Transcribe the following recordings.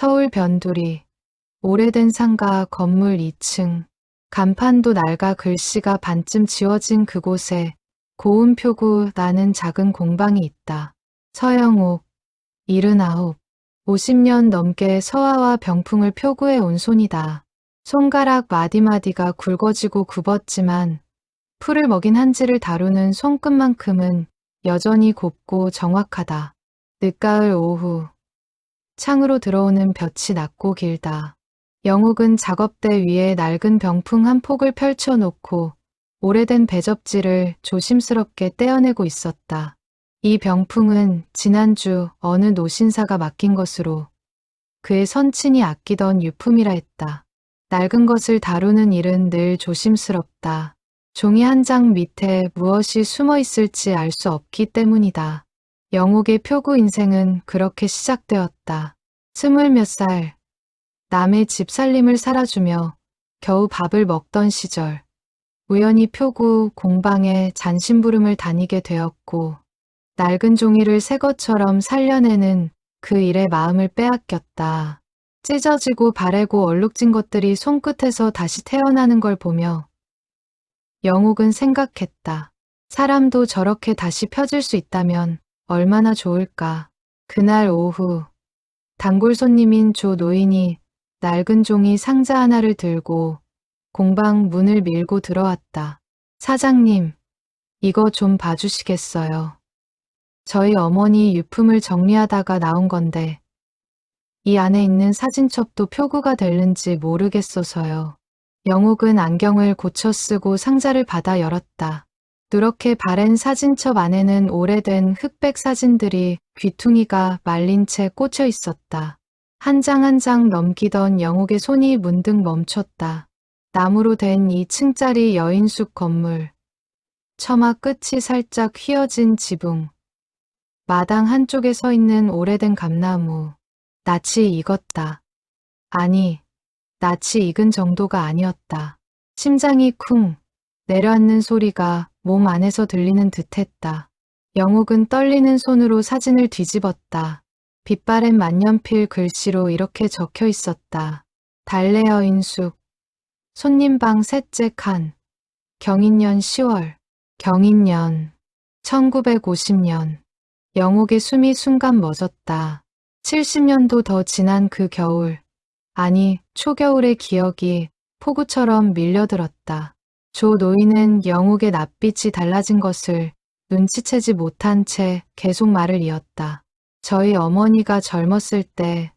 서울 변두리. 오래된 상가 건물 2층. 간판도 낡아 글씨가 반쯤 지워진 그곳에 고운 표구 나는 작은 공방이 있다. 서영옥, 79. 50년 넘게 서화와 병풍을 표구해 온 손이다. 손가락 마디마디가 굵어지고 굽었지만 풀을 먹인 한지를 다루는 손끝만큼은 여전히 곱고 정확하다. 늦가을 오후. 창으로 들어오는 볕이 낮고 길다. 영욱은 작업대 위에 낡은 병풍 한 폭을 펼쳐놓고 오래된 배접지를 조심스럽게 떼어내고 있었다. 이 병풍은 지난주 어느 노신사가 맡긴 것으로 그의 선친이 아끼던 유품이라 했다. 낡은 것을 다루는 일은 늘 조심스럽다. 종이 한 장 밑에 무엇이 숨어 있을지 알 수 없기 때문이다. 영욱의 표구 인생은 그렇게 시작되었다. 20몇 살, 남의 집 살림을 살아주며 겨우 밥을 먹던 시절, 우연히 표구 공방에 잔심부름을 다니게 되었고, 낡은 종이를 새 것처럼 살려내는 그 일에 마음을 빼앗겼다. 찢어지고 바래고 얼룩진 것들이 손끝에서 다시 태어나는 걸 보며 영욱은 생각했다. 사람도 저렇게 다시 펴질 수 있다면 얼마나 좋을까. 그날 오후, 단골 손님인 조 노인이 낡은 종이 상자 하나를 들고 공방 문을 밀고 들어왔다. 사장님, 이거 좀 봐주시겠어요? 저희 어머니 유품을 정리하다가 나온 건데 이 안에 있는 사진첩도 표구가 될는지 모르겠어서요. 영욱은 안경을 고쳐 쓰고 상자를 받아 열었다. 누렇게 바랜 사진첩 안에는 오래된 흑백 사진들이 귀퉁이가 말린 채 꽂혀 있었다. 한 장 한 장 넘기던 영욱의 손이 문득 멈췄다. 나무로 된 2층짜리 여인숙 건물. 처마 끝이 살짝 휘어진 지붕. 마당 한쪽에 서 있는 오래된 감나무. 낯이 익었다. 아니, 낯이 익은 정도가 아니었다. 심장이 쿵 내려앉는 소리가 몸 안에서 들리는 듯했다. 영욱은 떨리는 손으로 사진을 뒤집었다. 빛바랜 만년필 글씨로 이렇게 적혀 있었다. 달래 여인숙. 손님방 셋째 칸. 경인년 10월. 경인년. 1950년. 영욱의 숨이 순간 멎었다. 70년도 더 지난 그 겨울. 아니, 초겨울의 기억이 폭우처럼 밀려들었다. 조 노인은 영욱의 낯빛이 달라진 것을 눈치채지 못한 채 계속 말을 이었다. 저희 어머니가 젊었을 때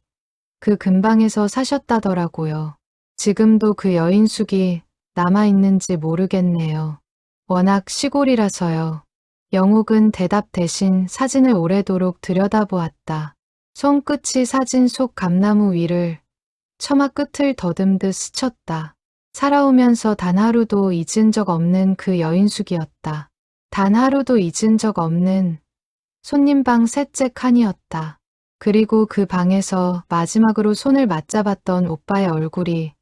그 근방에서 사셨다더라고요. 지금도 그 여인숙이 남아있는지 모르겠네요. 워낙 시골이라서요. 영욱은 대답 대신 사진을 오래도록 들여다보았다. 손끝이 사진 속 감나무 위를 처마 끝을 더듬듯 스쳤다. 살아오면서 단 하루도 잊은 적 없는 그 여인숙이었다. 단 하루도 잊은 적 없는 손님방 셋째 칸이었다. 그리고 그 방에서 마지막으로 손을 맞잡았던 오빠의 얼굴이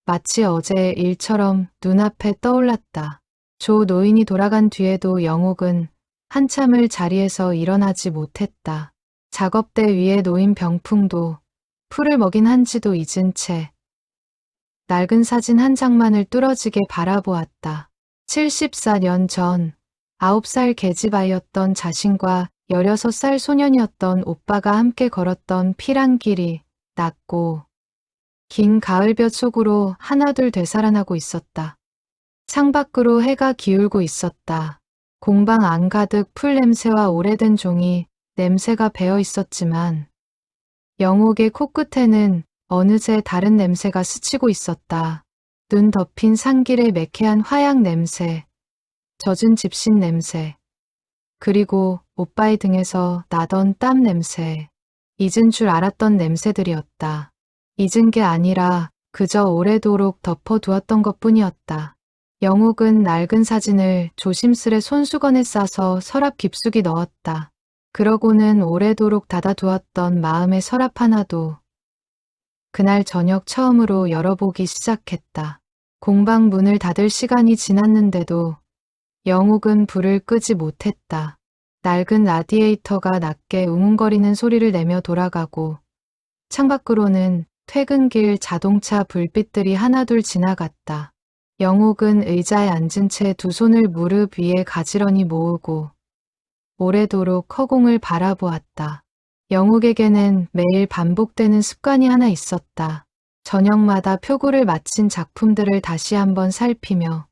마치 어제의 일처럼 눈앞에 떠올랐다. 조 노인이 돌아간 뒤에도 영욱은 한참을 자리에서 일어나지 못했다. 작업대 위에 놓인 병풍도 풀을 먹인 한지도 잊은 채 낡은 사진 한 장만을 뚫어지게 바라보았다. 74년 전 9살 계집아이였던 자신과 16살 소년이었던 오빠가 함께 걸었던 피란 길이 낮고 긴 가을볕 속으로 하나둘 되살아나고 있었다. 창밖으로 해가 기울고 있었다. 공방 안 가득 풀 냄새와 오래된 종이 냄새가 배어 있었지만 영욱의 코끝에는 어느새 다른 냄새가 스치고 있었다. 눈 덮인 산길의 매캐한 화약 냄새, 젖은 집신 냄새, 그리고 오빠의 등에서 나던 땀 냄새, 잊은 줄 알았던 냄새들이었다. 잊은 게 아니라 그저 오래도록 덮어두었던 것뿐이었다. 영욱은 낡은 사진을 조심스레 손수건에 싸서 서랍 깊숙이 넣었다. 그러고는 오래도록 닫아두었던 마음의 서랍 하나도 그날 저녁 처음으로 열어보기 시작했다. 공방 문을 닫을 시간이 지났는데도 영욱은 불을 끄지 못했다. 낡은 라디에이터가 낮게 웅웅거리는 소리를 내며 돌아가고 창밖으로는 퇴근길 자동차 불빛들이 하나둘 지나갔다. 영옥은 의자에 앉은 채 두 손을 무릎 위에 가지런히 모으고 오래도록 허공을 바라보았다. 영옥에게는 매일 반복되는 습관이 하나 있었다. 저녁마다 표구를 마친 작품들을 다시 한번 살피며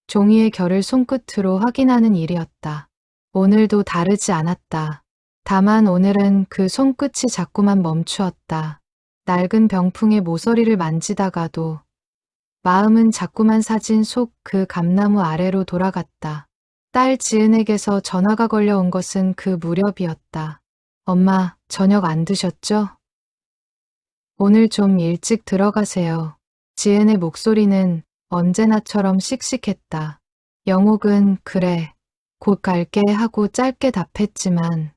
종이의 결을 손끝으로 확인하는 일이었다. 오늘도 다르지 않았다. 다만 오늘은 그 손끝이 자꾸만 멈추었다. 낡은 병풍의 모서리를 만지다가도 마음은 자꾸만 사진 속 그 감나무 아래로 돌아갔다. 딸 지은에게서 전화가 걸려온 것은 그 무렵이었다. 엄마, 저녁 안 드셨죠? 오늘 좀 일찍 들어가세요. 지은의 목소리는 언제나처럼 씩씩했다. 영옥은 그래, 곧 갈게 하고 짧게 답했지만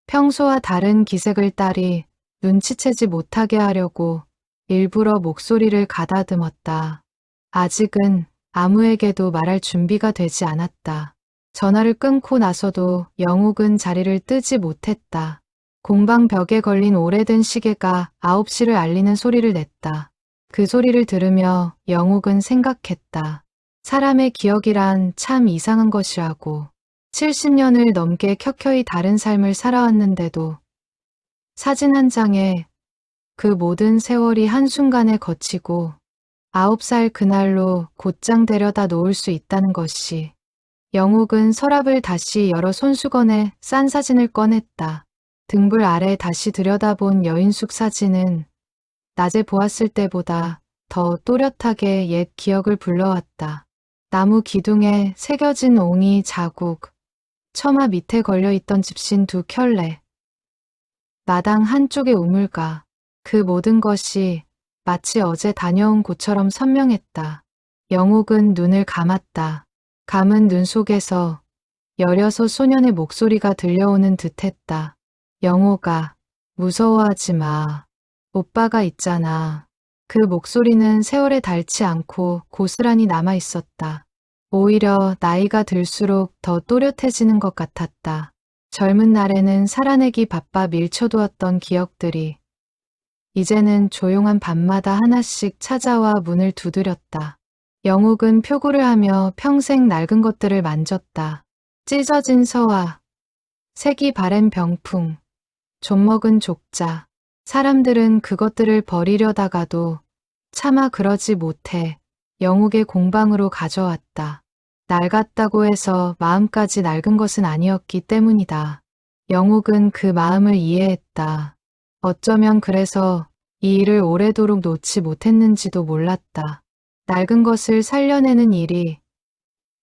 평소와 다른 기색을 딸이 눈치채지 못하게 하려고 일부러 목소리를 가다듬었다. 아직은 아무에게도 말할 준비가 되지 않았다. 전화를 끊고 나서도 영옥은 자리를 뜨지 못했다. 공방 벽에 걸린 오래된 시계가 9시를 알리는 소리를 냈다. 그 소리를 들으며 영옥은 생각했다. 사람의 기억이란 참 이상한 것이라고. 70년을 넘게 켜켜이 다른 삶을 살아왔는데도 사진 한 장에 그 모든 세월이 한순간에 거치고 9살 그날로 곧장 데려다 놓을 수 있다는 것이. 영옥은 서랍을 다시 열어 손수건에 싼 사진을 꺼냈다. 등불 아래 다시 들여다본 여인숙 사진은 낮에 보았을 때보다 더 또렷하게 옛 기억을 불러왔다. 나무 기둥에 새겨진 옹이 자국, 처마 밑에 걸려있던 집신 두 켤레, 마당 한쪽의 우물가, 그 모든 것이 마치 어제 다녀온 곳처럼 선명했다. 영옥은 눈을 감았다. 감은 눈 속에서 여려서 소년의 목소리가 들려오는 듯했다. 영옥아, 무서워하지 마. 오빠가 있잖아. 그 목소리는 세월에 닳지 않고 고스란히 남아있었다. 오히려 나이가 들수록 더 또렷해지는 것 같았다. 젊은 날에는 살아내기 바빠 밀쳐두었던 기억들이 이제는 조용한 밤마다 하나씩 찾아와 문을 두드렸다. 영옥은 표구를 하며 평생 낡은 것들을 만졌다. 찢어진 서화, 색이 바랜 병풍, 좀먹은 족자. 사람들은 그것들을 버리려다가도 차마 그러지 못해 영옥의 공방으로 가져왔다. 낡았다고 해서 마음까지 낡은 것은 아니었기 때문이다. 영옥은 그 마음을 이해했다. 어쩌면 그래서 이 일을 오래도록 놓지 못했는지도 몰랐다. 낡은 것을 살려내는 일이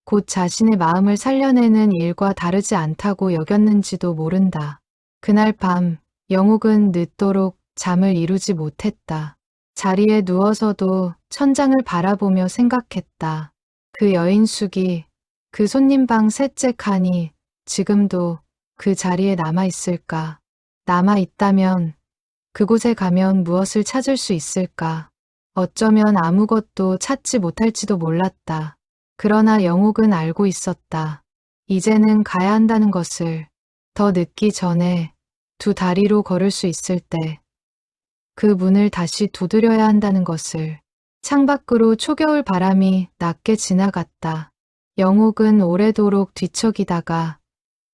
곧 자신의 마음을 살려내는 일과 다르지 않다고 여겼는지도 모른다. 그날 밤 영옥은 늦도록 잠을 이루지 못했다. 자리에 누워서도 천장을 바라보며 생각했다. 그 여인숙이 그 손님방 셋째 칸이 지금도 그 자리에 남아있을까? 남아있다면 그곳에 가면 무엇을 찾을 수 있을까? 어쩌면 아무것도 찾지 못할지도 몰랐다. 그러나 영옥은 알고 있었다. 이제는 가야 한다는 것을. 더 늦기 전에 두 다리로 걸을 수 있을 때 그 문을 다시 두드려야 한다는 것을. 창밖으로 초겨울 바람이 낮게 지나갔다. 영옥은 오래도록 뒤척이다가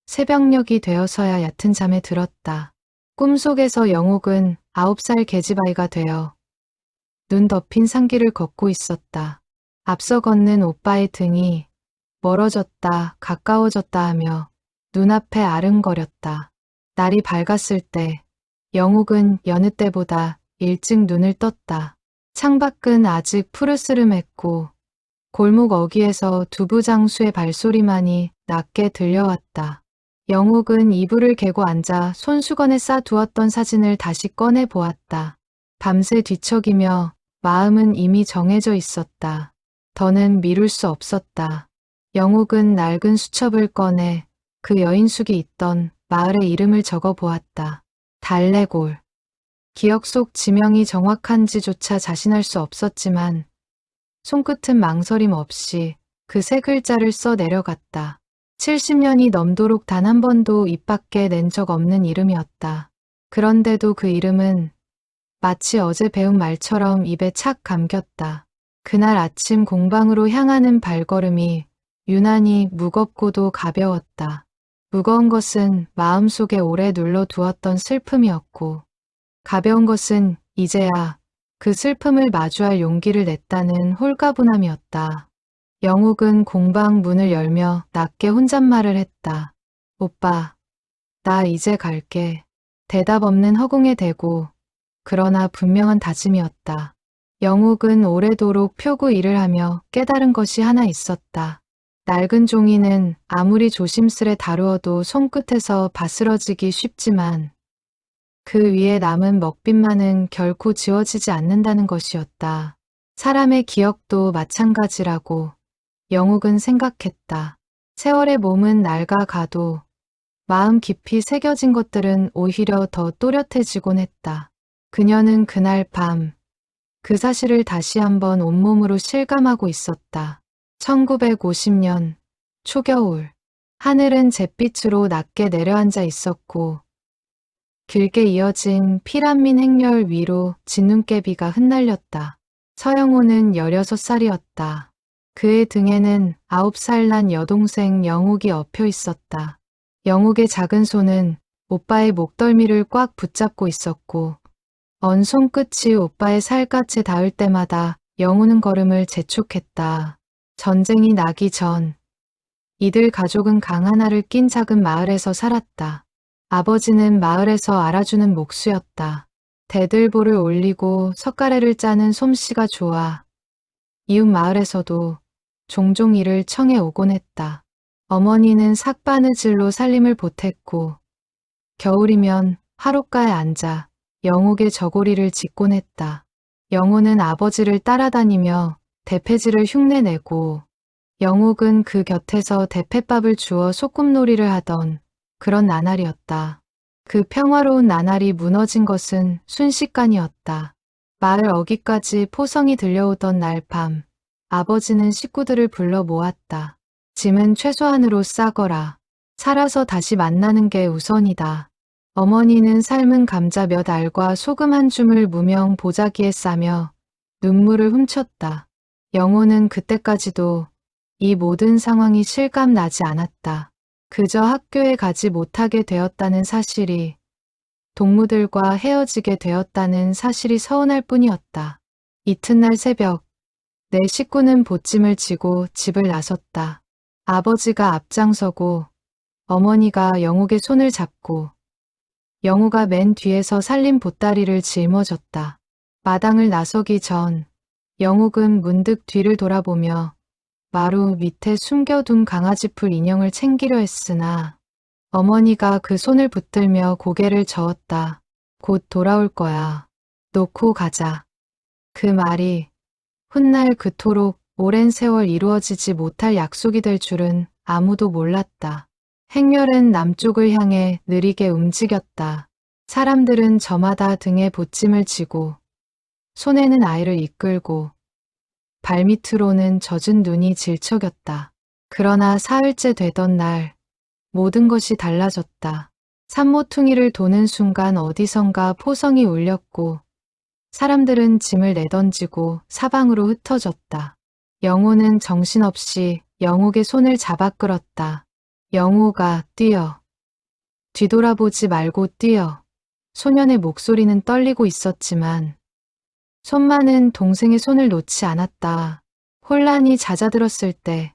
새벽녘이 되어서야 얕은 잠에 들었다. 꿈속에서 영옥은 9살 계집아이가 되어 눈 덮인 산길을 걷고 있었다. 앞서 걷는 오빠의 등이 멀어졌다 가까워졌다 하며 눈앞에 아른거렸다. 날이 밝았을 때 영옥은 여느 때보다 일찍 눈을 떴다. 창밖은 아직 푸르스름했고 골목 어귀에서 두부장수의 발소리만이 낮게 들려왔다. 영옥은 이불을 개고 앉아 손수건에 싸두었던 사진을 다시 꺼내 보았다. 밤새 뒤척이며 마음은 이미 정해져 있었다. 더는 미룰 수 없었다. 영옥은 낡은 수첩을 꺼내 그 여인숙이 있던 마을의 이름을 적어 보았다. 달래골. 기억 속 지명이 정확한지조차 자신할 수 없었지만 손끝은 망설임 없이 그 세 글자를 써 내려갔다. 70년이 넘도록 단 한 번도 입 밖에 낸 적 없는 이름이었다. 그런데도 그 이름은 마치 어제 배운 말처럼 입에 착 감겼다. 그날 아침 공방으로 향하는 발걸음이 유난히 무겁고도 가벼웠다. 무거운 것은 마음속에 오래 눌러두었던 슬픔이었고, 가벼운 것은 이제야 그 슬픔을 마주할 용기를 냈다는 홀가분함이었다. 영욱은 공방 문을 열며 낮게 혼잣말을 했다. 오빠, 나 이제 갈게. 대답 없는 허공에 대고, 그러나 분명한 다짐이었다. 영욱은 오래도록 표구 일을 하며 깨달은 것이 하나 있었다. 낡은 종이는 아무리 조심스레 다루어도 손끝에서 바스러지기 쉽지만 그 위에 남은 먹빛만은 결코 지워지지 않는다는 것이었다. 사람의 기억도 마찬가지라고 영욱은 생각했다. 세월의 몸은 낡아가도 마음 깊이 새겨진 것들은 오히려 더 또렷해지곤 했다. 그녀는 그날 밤 그 사실을 다시 한번 온몸으로 실감하고 있었다. 1950년 초겨울, 하늘은 잿빛으로 낮게 내려앉아 있었고 길게 이어진 피란민 행렬 위로 진눈깨비가 흩날렸다. 서영호는 16살이었다. 그의 등에는 9살 난 여동생 영욱이 엎여 있었다. 영욱의 작은 손은 오빠의 목덜미를 꽉 붙잡고 있었고 언 손끝이 오빠의 살갗에 닿을 때마다 영우는 걸음을 재촉했다. 전쟁이 나기 전 이들 가족은 강 하나를 낀 작은 마을에서 살았다. 아버지는 마을에서 알아주는 목수였다. 대들보를 올리고 석가래를 짜는 솜씨가 좋아 이웃 마을에서도 종종 이를 청해 오곤 했다. 어머니는 삭바느질로 살림을 보탰고 겨울이면 화롯가에 앉아 영욱의 저고리를 짓곤 했다. 영우는 아버지를 따라다니며 대패질을 흉내내고 영욱은 그 곁에서 대패밥을 주어 소꿉놀이를 하던 그런 나날이었다. 그 평화로운 나날이 무너진 것은 순식간이었다. 마을 어귀까지 포성이 들려오던 날 밤 아버지는 식구들을 불러 모았다. 짐은 최소한으로 싸거라. 살아서 다시 만나는 게 우선이다. 어머니는 삶은 감자 몇 알과 소금 한 줌을 무명 보자기에 싸며 눈물을 훔쳤다. 영호는 그때까지도 이 모든 상황이 실감나지 않았다. 그저 학교에 가지 못하게 되었다는 사실이, 동무들과 헤어지게 되었다는 사실이 서운할 뿐이었다. 이튿날 새벽, 내 식구는 보찜을 지고 집을 나섰다. 아버지가 앞장서고 어머니가 영욱의 손을 잡고 영우가 맨 뒤에서 살림 보따리를 짊어졌다. 마당을 나서기 전 영욱은 문득 뒤를 돌아보며 마루 밑에 숨겨둔 강아지풀 인형을 챙기려 했으나 어머니가 그 손을 붙들며 고개를 저었다. 곧 돌아올 거야. 놓고 가자. 그 말이 훗날 그토록 오랜 세월 이루어지지 못할 약속이 될 줄은 아무도 몰랐다. 행렬은 남쪽을 향해 느리게 움직였다. 사람들은 저마다 등에 보찜을 지고 손에는 아이를 이끌고 발밑으로는 젖은 눈이 질척였다. 그러나 사흘째 되던 날 모든 것이 달라졌다. 산모퉁이를 도는 순간 어디선가 포성이 울렸고 사람들은 짐을 내던지고 사방으로 흩어졌다. 영호는 정신없이 영욱의 손을 잡아 끌었다. 영호가 뛰어. 뒤돌아보지 말고 뛰어. 소년의 목소리는 떨리고 있었지만 손만은 동생의 손을 놓지 않았다. 혼란이 잦아들었을 때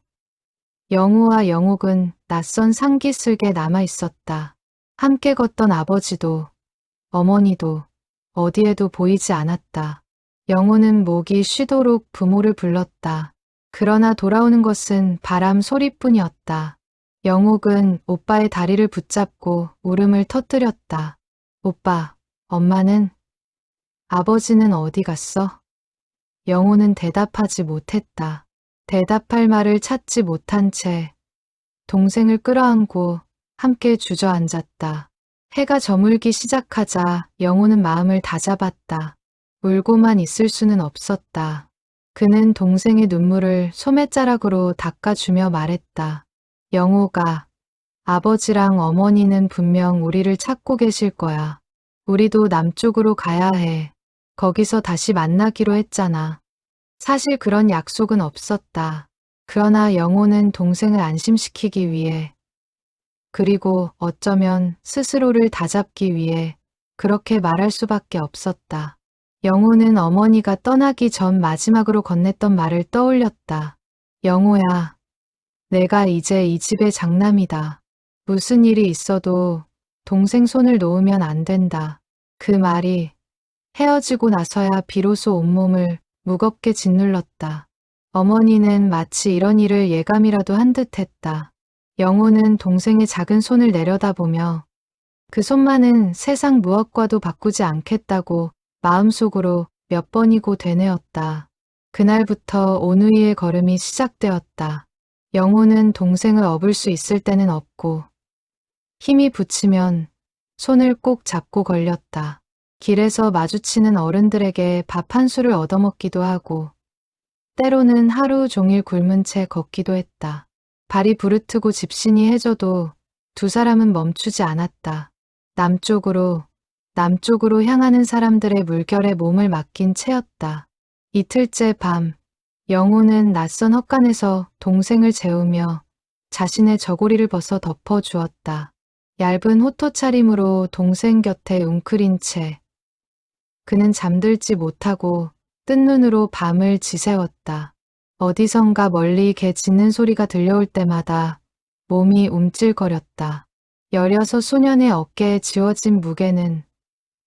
영호와 영욱은 낯선 상기슬게 남아 있었다. 함께 걷던 아버지도 어머니도 어디에도 보이지 않았다. 영호는 목이 쉬도록 부모를 불렀다. 그러나 돌아오는 것은 바람 소리뿐이었다. 영욱은 오빠의 다리를 붙잡고 울음을 터뜨렸다. 오빠, 엄마는? 아버지는 어디 갔어? 영호는 대답하지 못했다. 대답할 말을 찾지 못한 채 동생을 끌어안고 함께 주저앉았다. 해가 저물기 시작하자 영호는 마음을 다잡았다. 울고만 있을 수는 없었다. 그는 동생의 눈물을 소매자락으로 닦아주며 말했다. 영호가, 아버지랑 어머니는 분명 우리를 찾고 계실 거야. 우리도 남쪽으로 가야 해. 거기서 다시 만나기로 했잖아. 사실 그런 약속은 없었다. 그러나 영호는 동생을 안심시키기 위해, 그리고 어쩌면 스스로를 다잡기 위해 그렇게 말할 수밖에 없었다. 영호는 어머니가 떠나기 전 마지막으로 건넸던 말을 떠올렸다. 영호야, 내가 이제 이 집의 장남이다. 무슨 일이 있어도 동생 손을 놓으면 안 된다. 그 말이 헤어지고 나서야 비로소 온몸을 무겁게 짓눌렀다. 어머니는 마치 이런 일을 예감이라도 한 듯했다. 영호는 동생의 작은 손을 내려다보며 그 손만은 세상 무엇과도 바꾸지 않겠다고 마음속으로 몇 번이고 되뇌었다. 그날부터 오누이의 걸음이 시작되었다. 영호는 동생을 업을 수 있을 때는 업고 힘이 붙이면 손을 꼭 잡고 걸렸다. 길에서 마주치는 어른들에게 밥 한 술을 얻어먹기도 하고 때로는 하루 종일 굶은 채 걷기도 했다. 발이 부르트고 집신이 해져도 두 사람은 멈추지 않았다. 남쪽으로 향하는 사람들의 물결에 몸을 맡긴 채였다. 이틀째 밤, 영호는 낯선 헛간에서 동생을 재우며 자신의 저고리를 벗어 덮어주었다. 얇은 호토 차림으로 동생 곁에 웅크린 채 그는 잠들지 못하고 뜬 눈으로 밤을 지새웠다. 어디선가 멀리 개 짖는 소리가 들려올 때마다 몸이 움찔거렸다. 16 소년의 어깨에 지워진 무게는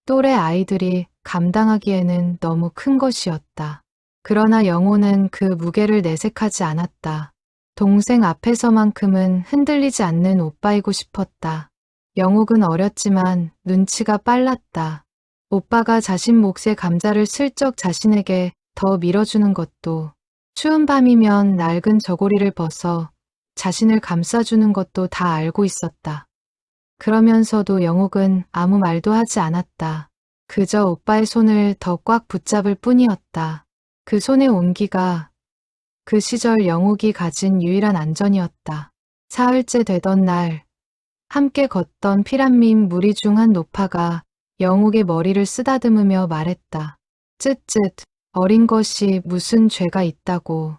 또래 아이들이 감당하기에는 너무 큰 것이었다. 그러나 영호는 그 무게를 내색하지 않았다. 동생 앞에서만큼은 흔들리지 않는 오빠이고 싶었다. 영옥은 어렸지만 눈치가 빨랐다. 오빠가 자신 몫의 감자를 슬쩍 자신에게 더 밀어주는 것도, 추운 밤이면 낡은 저고리를 벗어 자신을 감싸주는 것도 다 알고 있었다. 그러면서도 영옥은 아무 말도 하지 않았다. 그저 오빠의 손을 더 꽉 붙잡을 뿐이었다. 그 손의 온기가 그 시절 영옥이 가진 유일한 안전이었다. 사흘째 되던 날, 함께 걷던 피란민 무리 중 한 노파가 영옥의 머리를 쓰다듬으며 말했다. 쯧쯧, 어린 것이 무슨 죄가 있다고.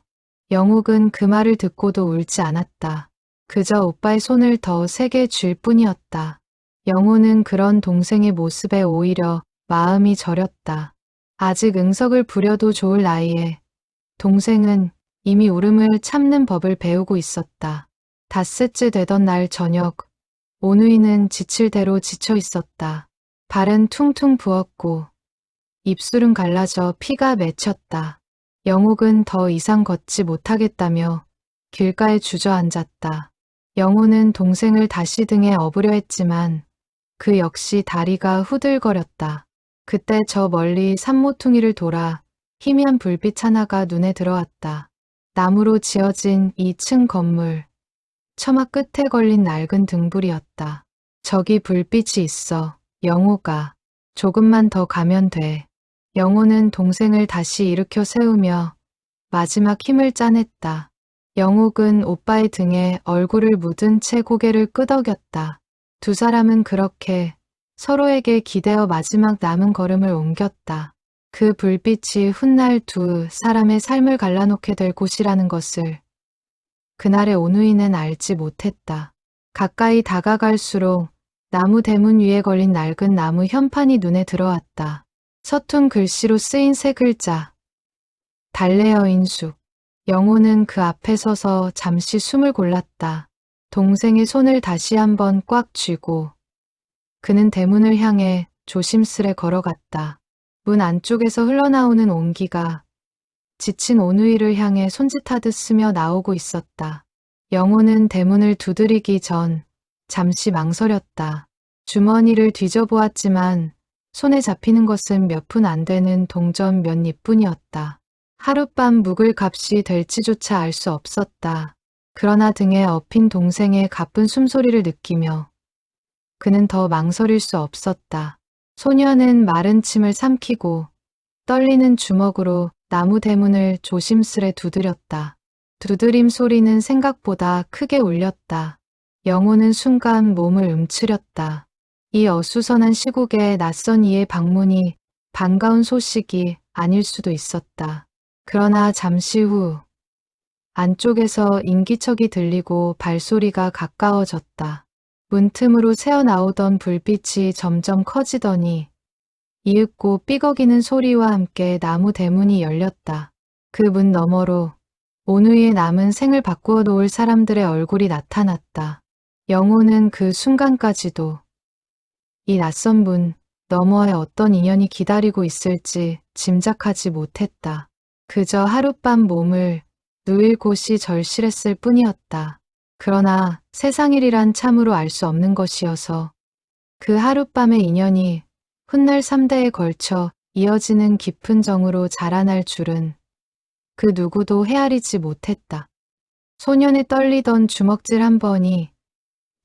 영옥은 그 말을 듣고도 울지 않았다. 그저 오빠의 손을 더 세게 쥘 뿐이었다. 영호는 그런 동생의 모습에 오히려 마음이 저렸다. 아직 응석을 부려도 좋을 나이에 동생은 이미 울음을 참는 법을 배우고 있었다. 닷새째 되던 날 저녁, 오누이는 지칠 대로 지쳐 있었다. 발은 퉁퉁 부었고 입술은 갈라져 피가 맺혔다. 영옥은 더 이상 걷지 못하겠다며 길가에 주저앉았다. 영호는 동생을 다시 등에 업으려 했지만 그 역시 다리가 후들거렸다. 그때 저 멀리 산모퉁이를 돌아 희미한 불빛 하나가 눈에 들어왔다. 나무로 지어진 2층 건물, 처마 끝에 걸린 낡은 등불이었다. 저기 불빛이 있어. 영호가 조금만 더 가면 돼. 영호는 동생을 다시 일으켜 세우며 마지막 힘을 짜냈다. 영옥은 오빠의 등에 얼굴을 묻은 채 고개를 끄덕였다. 두 사람은 그렇게 서로에게 기대어 마지막 남은 걸음을 옮겼다. 그 불빛이 훗날 두 사람의 삶을 갈라놓게 될 곳이라는 것을 그날의 오누이는 알지 못했다. 가까이 다가갈수록 나무 대문 위에 걸린 낡은 나무 현판이 눈에 들어왔다. 서툰 글씨로 쓰인 세 글자. 달래여인숙. 영호는 그 앞에 서서 잠시 숨을 골랐다. 동생의 손을 다시 한번 꽉 쥐고 그는 대문을 향해 조심스레 걸어갔다. 문 안쪽에서 흘러나오는 온기가 지친 오누이를 향해 손짓하듯 스며 나오고 있었다. 영호는 대문을 두드리기 전 잠시 망설였다. 주머니를 뒤져보았지만 손에 잡히는 것은 몇 푼 안 되는 동전 몇 입뿐이었다. 하룻밤 묵을 값이 될지조차 알 수 없었다. 그러나 등에 업힌 동생의 가쁜 숨소리를 느끼며 그는 더 망설일 수 없었다. 소녀는 마른 침을 삼키고 떨리는 주먹으로 나무 대문을 조심스레 두드렸다. 두드림 소리는 생각보다 크게 울렸다. 영호는 순간 몸을 움츠렸다. 이 어수선한 시국에 낯선 이의 방문이 반가운 소식이 아닐 수도 있었다. 그러나 잠시 후 안쪽에서 인기척이 들리고 발소리가 가까워졌다. 문틈으로 새어나오던 불빛이 점점 커지더니 이윽고 삐걱이는 소리와 함께 나무 대문이 열렸다. 그 문 너머로 오누이의 남은 생을 바꾸어 놓을 사람들의 얼굴이 나타났다. 영호는 그 순간까지도 이 낯선 문 너머에 어떤 인연이 기다리고 있을지 짐작하지 못했다. 그저 하룻밤 몸을 누일 곳이 절실했을 뿐이었다. 그러나 세상일이란 참으로 알 수 없는 것이어서 그 하룻밤의 인연이 훗날 3대에 걸쳐 이어지는 깊은 정으로 자라날 줄은 그 누구도 헤아리지 못했다. 소년의 떨리던 주먹질 한 번이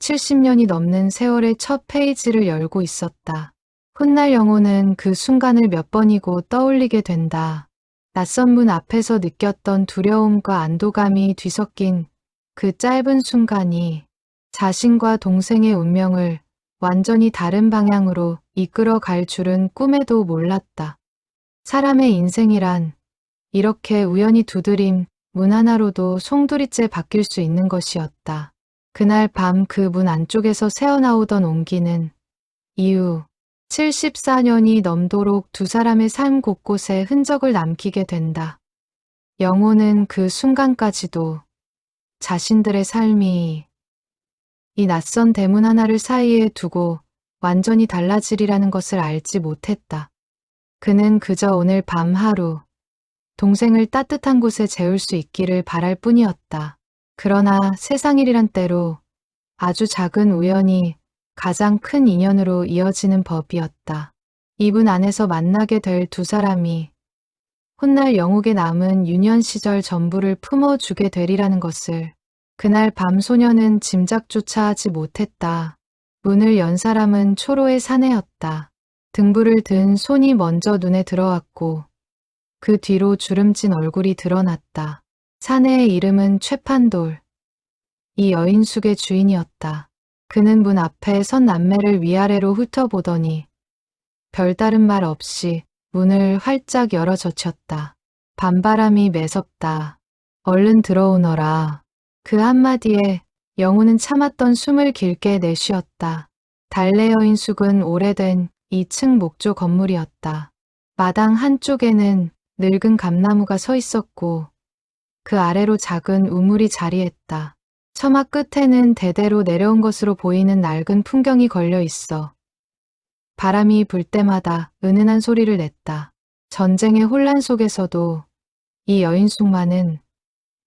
70년이 넘는 세월의 첫 페이지를 열고 있었다. 훗날 영호는 그 순간을 몇 번이고 떠올리게 된다. 낯선 문 앞에서 느꼈던 두려움과 안도감이 뒤섞인 그 짧은 순간이 자신과 동생의 운명을 완전히 다른 방향으로 이끌어 갈 줄은 꿈에도 몰랐다. 사람의 인생이란 이렇게 우연히 두드림 문 하나로도 송두리째 바뀔 수 있는 것이었다. 그날 밤 그 문 안쪽에서 새어나오던 온기는 이후 74년이 넘도록 두 사람의 삶 곳곳에 흔적을 남기게 된다. 영호는 그 순간까지도 자신들의 삶이 이 낯선 대문 하나를 사이에 두고 완전히 달라지리라는 것을 알지 못했다. 그는 그저 오늘 밤 하루 동생을 따뜻한 곳에 재울 수 있기를 바랄 뿐이었다. 그러나 세상일이란 때로 아주 작은 우연이 가장 큰 인연으로 이어지는 법이었다. 이분 안에서 만나게 될 두 사람이 훗날 영옥에 남은 유년 시절 전부를 품어주게 되리라는 것을 그날 밤 소녀는 짐작조차 하지 못했다. 문을 연 사람은 초로의 사내였다. 등불을 든 손이 먼저 눈에 들어왔고 그 뒤로 주름진 얼굴이 드러났다. 사내의 이름은 최판돌. 이 여인숙의 주인이었다. 그는 문 앞에 선 남매를 위아래로 훑어보더니 별다른 말 없이 문을 활짝 열어 젖혔다. 밤바람이 매섭다. 얼른 들어오너라. 그 한마디에 영호는 참았던 숨을 길게 내쉬었다. 달래 여인숙은 오래된 2층 목조 건물이었다. 마당 한쪽에는 늙은 감나무가 서 있었고 그 아래로 작은 우물이 자리했다. 처마 끝에는 대대로 내려온 것으로 보이는 낡은 풍경이 걸려 있어 바람이 불 때마다 은은한 소리를 냈다. 전쟁의 혼란 속에서도 이 여인숙만은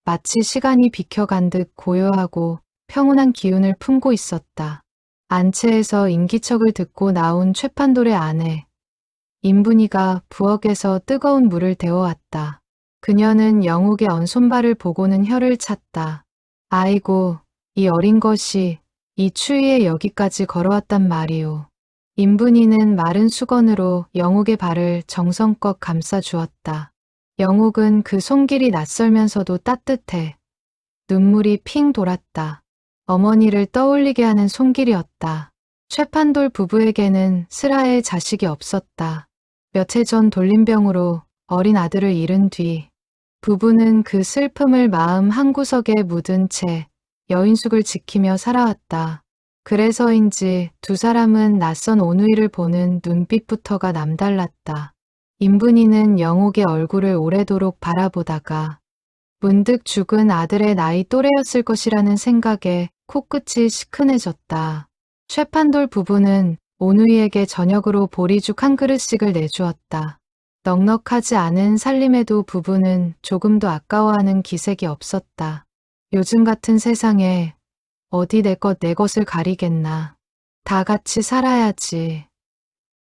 마치 시간이 비켜간 듯 고요하고 평온한 기운을 품고 있었다. 안채에서 인기척을 듣고 나온 최판돌의 아내 인분이가 부엌에서 뜨거운 물을 데워왔다. 그녀는 영옥의 언손발을 보고는 혀를 찼다. 아이고, 이 어린 것이 이 추위에 여기까지 걸어왔단 말이오. 인분이는 마른 수건으로 영옥의 발을 정성껏 감싸 주었다. 영옥은 그 손길이 낯설면서도 따뜻해 눈물이 핑 돌았다. 어머니를 떠올리게 하는 손길이었다. 최판돌 부부에게는 슬하의 자식이 없었다. 몇 해 전 돌림병으로 어린 아들을 잃은 뒤 부부는 그 슬픔을 마음 한구석에 묻은 채 여인숙을 지키며 살아왔다. 그래서인지 두 사람은 낯선 오누이를 보는 눈빛부터가 남달랐다. 인분이는 영옥의 얼굴을 오래도록 바라보다가 문득 죽은 아들의 나이 또래였을 것이라는 생각에 코끝이 시큰해졌다. 최판돌 부부는 오누이에게 저녁으로 보리죽 한 그릇씩을 내주었다. 넉넉하지 않은 살림에도 부부는 조금도 아까워하는 기색이 없었다. 요즘 같은 세상에 어디 내 것 내 것을 가리겠나. 다 같이 살아야지.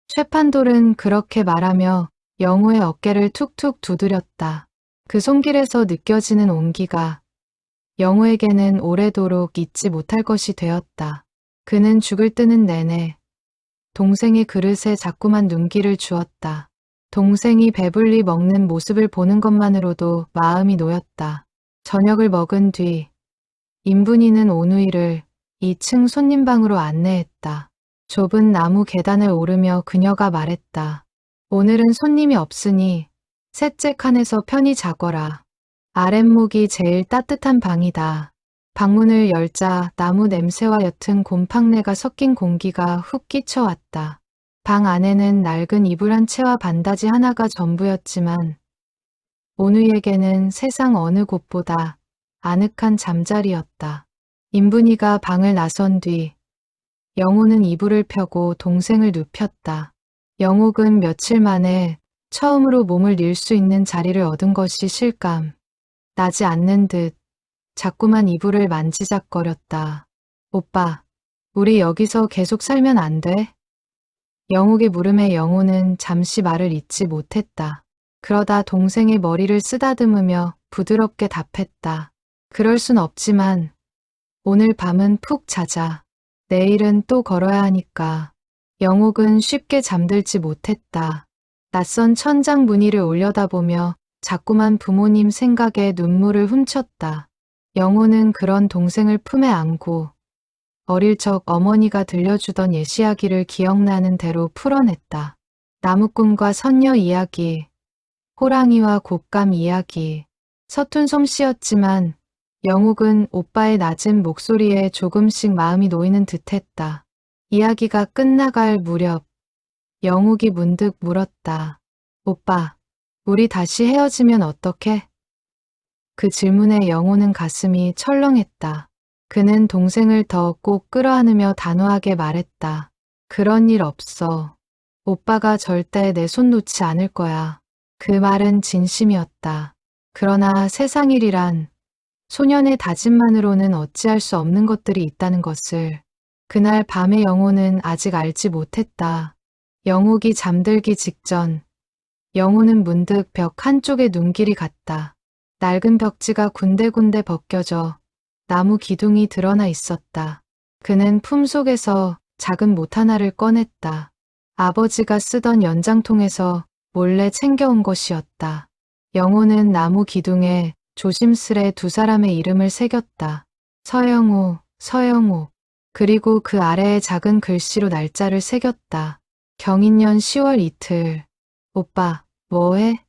최판돌은 그렇게 말하며 영호의 어깨를 툭툭 두드렸다. 그 손길에서 느껴지는 온기가 영호에게는 오래도록 잊지 못할 것이 되었다. 그는 죽을 뜨는 내내 동생의 그릇에 자꾸만 눈길을 주었다. 동생이 배불리 먹는 모습을 보는 것만으로도 마음이 놓였다. 저녁을 먹은 뒤 인분이는 오누이를 2층 손님방으로 안내했다. 좁은 나무 계단을 오르며 그녀가 말했다. 오늘은 손님이 없으니 셋째 칸에서 편히 자거라. 아랫목이 제일 따뜻한 방이다. 방문을 열자 나무 냄새와 옅은 곰팡내가 섞인 공기가 훅 끼쳐왔다. 방 안에는 낡은 이불 한 채와 반다지 하나가 전부였지만 오누이에게는 세상 어느 곳보다 아늑한 잠자리였다. 인분이가 방을 나선 뒤 영호는 이불을 펴고 동생을 눕혔다. 영옥은 며칠 만에 처음으로 몸을 닐 수 있는 자리를 얻은 것이 실감 나지 않는 듯 자꾸만 이불을 만지작거렸다. 오빠, 우리 여기서 계속 살면 안 돼? 영옥의 물음에 영호는 잠시 말을 잇지 못했다. 그러다 동생의 머리를 쓰다듬으며 부드럽게 답했다. 그럴 순 없지만 오늘 밤은 푹 자자. 내일은 또 걸어야 하니까. 영옥은 쉽게 잠들지 못했다. 낯선 천장 무늬를 올려다보며 자꾸만 부모님 생각에 눈물을 훔쳤다. 영호는 그런 동생을 품에 안고 어릴 적 어머니가 들려주던 예시이야기를 기억나는 대로 풀어냈다. 나무꾼과 선녀 이야기, 호랑이와 곶감 이야기. 서툰 솜씨였지만 영옥은 오빠의 낮은 목소리에 조금씩 마음이 놓이는 듯했다. 이야기가 끝나갈 무렵 영옥이 문득 물었다. 오빠, 우리 다시 헤어지면 어떡해? 그 질문에 영호는 가슴이 철렁했다. 그는 동생을 더 꼭 끌어안으며 단호하게 말했다. 그런 일 없어. 오빠가 절대 내 손 놓지 않을 거야. 그 말은 진심이었다. 그러나 세상 일이란 소년의 다짐만으로는 어찌할 수 없는 것들이 있다는 것을 그날 밤의 영호는 아직 알지 못했다. 영옥이 잠들기 직전 영호는 문득 벽 한쪽에 눈길이 갔다. 낡은 벽지가 군데군데 벗겨져 나무 기둥이 드러나 있었다. 그는 품속에서 작은 못 하나를 꺼냈다. 아버지가 쓰던 연장통에서 몰래 챙겨온 것이었다. 영호는 나무 기둥에 조심스레 두 사람의 이름을 새겼다. 서영호, 서영호. 그리고 그 아래에 작은 글씨로 날짜를 새겼다. 경인년 10월 이틀. 오빠, 뭐해?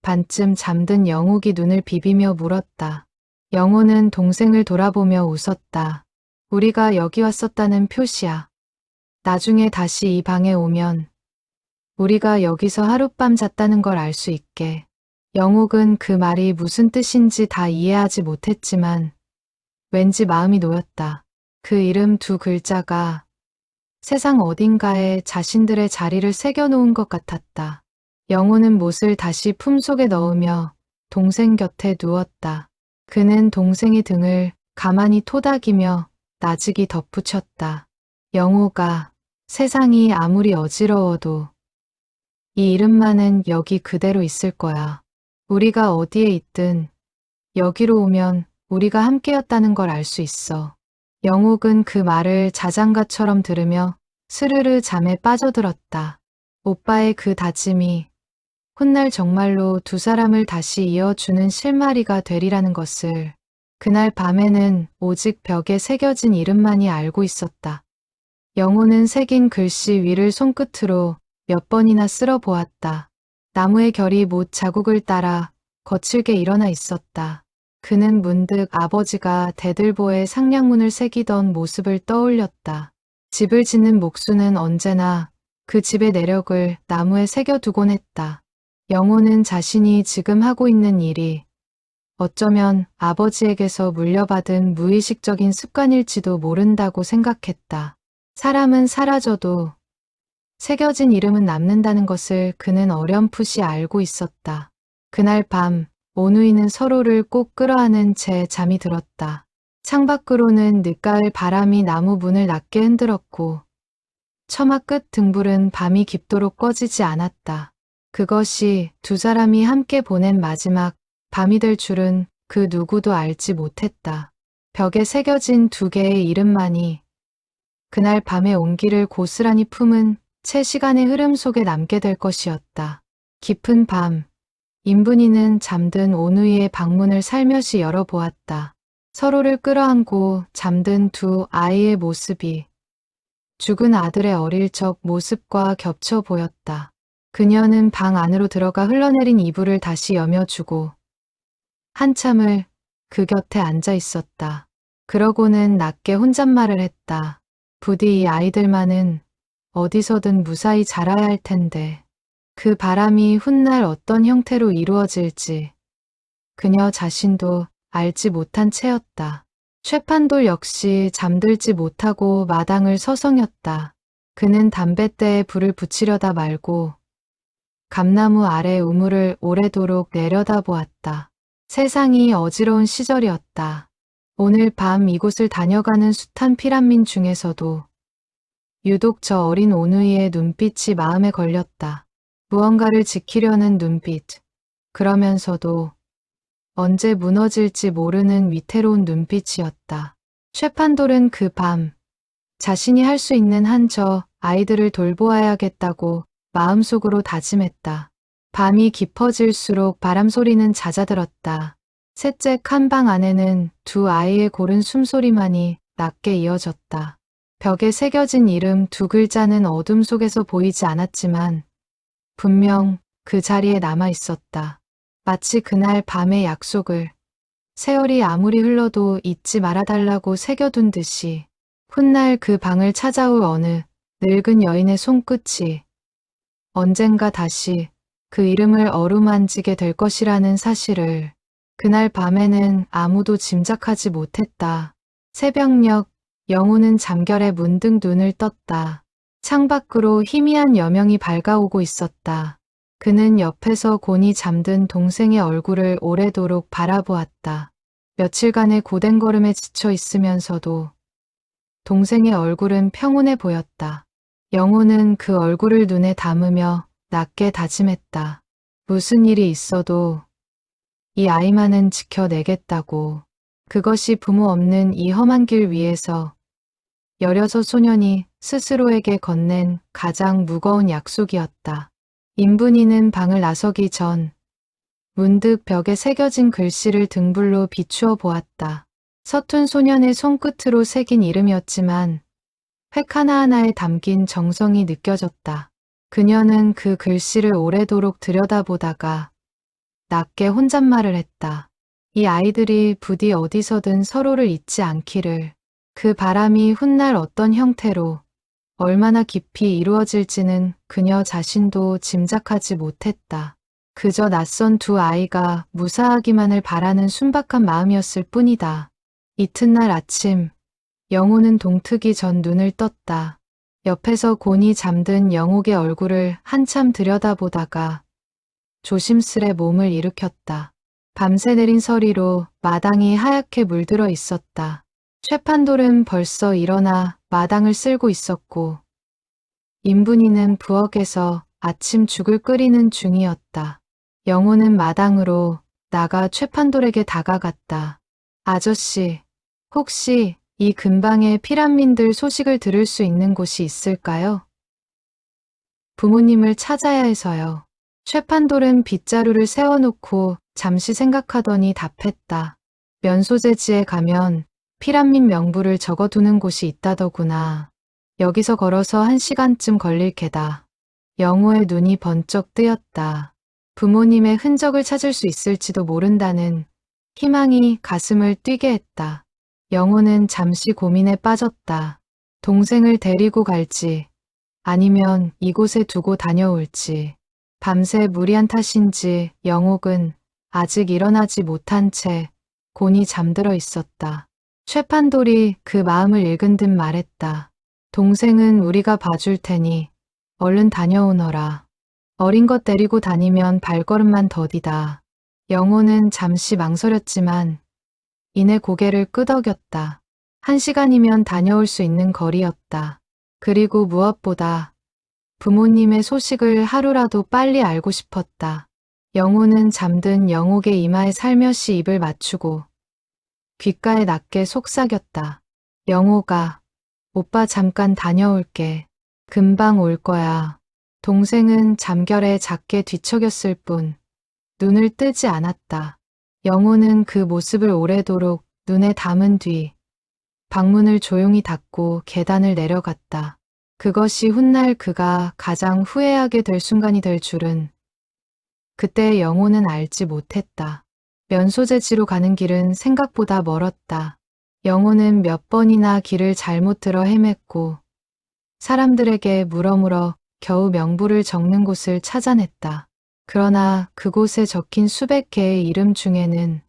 반쯤 잠든 영옥이 눈을 비비며 물었다. 영호는 동생을 돌아보며 웃었다. 우리가 여기 왔었다는 표시야. 나중에 다시 이 방에 오면 우리가 여기서 하룻밤 잤다는 걸 알 수 있게. 영옥은 그 말이 무슨 뜻인지 다 이해하지 못했지만 왠지 마음이 놓였다. 그 이름 두 글자가 세상 어딘가에 자신들의 자리를 새겨놓은 것 같았다. 영호는 못을 다시 품속에 넣으며 동생 곁에 누웠다. 그는 동생의 등을 가만히 토닥이며 나직이 덧붙였다. 영호가 세상이 아무리 어지러워도 이 이름만은 여기 그대로 있을 거야. 우리가 어디에 있든 여기로 오면 우리가 함께였다는 걸 알 수 있어. 영옥은 그 말을 자장가처럼 들으며 스르르 잠에 빠져들었다. 오빠의 그 다짐이 훗날 정말로 두 사람을 다시 이어주는 실마리가 되리라는 것을 그날 밤에는 오직 벽에 새겨진 이름만이 알고 있었다. 영호는 새긴 글씨 위를 손끝으로 몇 번이나 쓸어 보았다. 나무의 결이 못 자국을 따라 거칠게 일어나 있었다. 그는 문득 아버지가 대들보에 상량문을 새기던 모습을 떠올렸다. 집을 짓는 목수는 언제나 그 집의 내력을 나무에 새겨두곤 했다. 영호는 자신이 지금 하고 있는 일이 어쩌면 아버지에게서 물려받은 무의식적인 습관일지도 모른다고 생각했다. 사람은 사라져도 새겨진 이름은 남는다는 것을 그는 어렴풋이 알고 있었다. 그날 밤 오누이는 서로를 꼭 끌어안은 채 잠이 들었다. 창밖으로는 늦가을 바람이 나무 문을 낮게 흔들었고 처마 끝 등불은 밤이 깊도록 꺼지지 않았다. 그것이 두 사람이 함께 보낸 마지막 밤이 될 줄은 그 누구도 알지 못했다. 벽에 새겨진 두 개의 이름만이 그날 밤의 온기를 고스란히 품은 채 시간의 흐름 속에 남게 될 것이었다. 깊은 밤, 인분이는 잠든 오누이의 방문을 살며시 열어보았다. 서로를 끌어안고 잠든 두 아이의 모습이 죽은 아들의 어릴 적 모습과 겹쳐 보였다. 그녀는 방 안으로 들어가 흘러내린 이불을 다시 여며주고 한참을 그 곁에 앉아 있었다. 그러고는 낮게 혼잣말을 했다. 부디 이 아이들만은 어디서든 무사히 자라야 할 텐데 그 바람이 훗날 어떤 형태로 이루어질지 그녀 자신도 알지 못한 채였다. 최판돌 역시 잠들지 못하고 마당을 서성였다. 그는 담뱃대에 불을 붙이려다 말고 감나무 아래 우물을 오래도록 내려다보았다. 세상이 어지러운 시절이었다. 오늘 밤 이곳을 다녀가는 숱한 피란민 중에서도 유독 저 어린 오누이의 눈빛이 마음에 걸렸다. 무언가를 지키려는 눈빛. 그러면서도 언제 무너질지 모르는 위태로운 눈빛이었다. 최판돌은 그 밤 자신이 할 수 있는 한 저 아이들을 돌보아야겠다고 마음속으로 다짐했다. 밤이 깊어질수록 바람소리는 잦아들었다. 셋째 칸방 안에는 두 아이의 고른 숨소리만이 낮게 이어졌다. 벽에 새겨진 이름 두 글자는 어둠 속에서 보이지 않았지만 분명 그 자리에 남아 있었다. 마치 그날 밤의 약속을 세월이 아무리 흘러도 잊지 말아달라고 새겨둔 듯이 훗날 그 방을 찾아올 어느 늙은 여인의 손끝이 언젠가 다시 그 이름을 어루만지게 될 것이라는 사실을 그날 밤에는 아무도 짐작하지 못했다. 새벽녘 영호는 잠결에 문득 눈을 떴다. 창밖으로 희미한 여명이 밝아오고 있었다. 그는 옆에서 곤히 잠든 동생의 얼굴을 오래도록 바라보았다. 며칠간의 고된 걸음에 지쳐 있으면서도 동생의 얼굴은 평온해 보였다. 영호는 그 얼굴을 눈에 담으며 낮게 다짐했다. 무슨 일이 있어도 이 아이만은 지켜내겠다고. 그것이 부모 없는 이 험한 길 위에서 16 소년이 스스로에게 건넨 가장 무거운 약속이었다. 인분이는 방을 나서기 전 문득 벽에 새겨진 글씨를 등불로 비추어 보았다. 서툰 소년의 손끝으로 새긴 이름이었지만 획 하나하나에 담긴 정성이 느껴졌다. 그녀는 그 글씨를 오래도록 들여다보다가 낮게 혼잣말을 했다. 이 아이들이 부디 어디서든 서로를 잊지 않기를. 그 바람이 훗날 어떤 형태로 얼마나 깊이 이루어질지는 그녀 자신도 짐작하지 못했다. 그저 낯선 두 아이가 무사하기만을 바라는 순박한 마음이었을 뿐이다. 이튿날 아침 영호는 동트기 전 눈을 떴다. 옆에서 곤히 잠든 영옥의 얼굴을 한참 들여다보다가 조심스레 몸을 일으켰다. 밤새 내린 서리로 마당이 하얗게 물들어 있었다. 최판돌은 벌써 일어나 마당을 쓸고 있었고 인분이는 부엌에서 아침 죽을 끓이는 중이었다. 영호는 마당으로 나가 최판돌에게 다가갔다. 아저씨, 혹시 이 근방에 피란민들 소식을 들을 수 있는 곳이 있을까요? 부모님을 찾아야 해서요. 최판돌은 빗자루를 세워놓고 잠시 생각하더니 답했다. 면소재지에 가면 피란민 명부를 적어두는 곳이 있다더구나. 여기서 걸어서 1시간쯤 걸릴 게다. 영호의 눈이 번쩍 뜨였다. 부모님의 흔적을 찾을 수 있을지도 모른다는 희망이 가슴을 뛰게 했다. 영호는 잠시 고민에 빠졌다. 동생을 데리고 갈지 아니면 이곳에 두고 다녀올지. 밤새 무리한 탓인지 영옥은 아직 일어나지 못한 채 곤히 잠들어 있었다. 최판돌이 그 마음을 읽은 듯 말했다. 동생은 우리가 봐줄 테니 얼른 다녀오너라. 어린 것 데리고 다니면 발걸음만 더디다. 영호는 잠시 망설였지만 이내 고개를 끄덕였다. 1시간이면 다녀올 수 있는 거리였다. 그리고 무엇보다 부모님의 소식을 하루라도 빨리 알고 싶었다. 영호는 잠든 영옥의 이마에 살며시 입을 맞추고 귓가에 낮게 속삭였다. 영호가, 오빠 잠깐 다녀올게. 금방 올 거야. 동생은 잠결에 작게 뒤척였을 뿐 눈을 뜨지 않았다. 영호는 그 모습을 오래도록 눈에 담은 뒤 방문을 조용히 닫고 계단을 내려갔다. 그것이 훗날 그가 가장 후회하게 될 순간이 될 줄은 그때의 영호는 알지 못했다. 면소재지로 가는 길은 생각보다 멀었다. 영호는 몇 번이나 길을 잘못 들어 헤맸고 사람들에게 물어물어 겨우 명부를 적는 곳을 찾아냈다. 그러나 그곳에 적힌 수백 개의 이름 중에는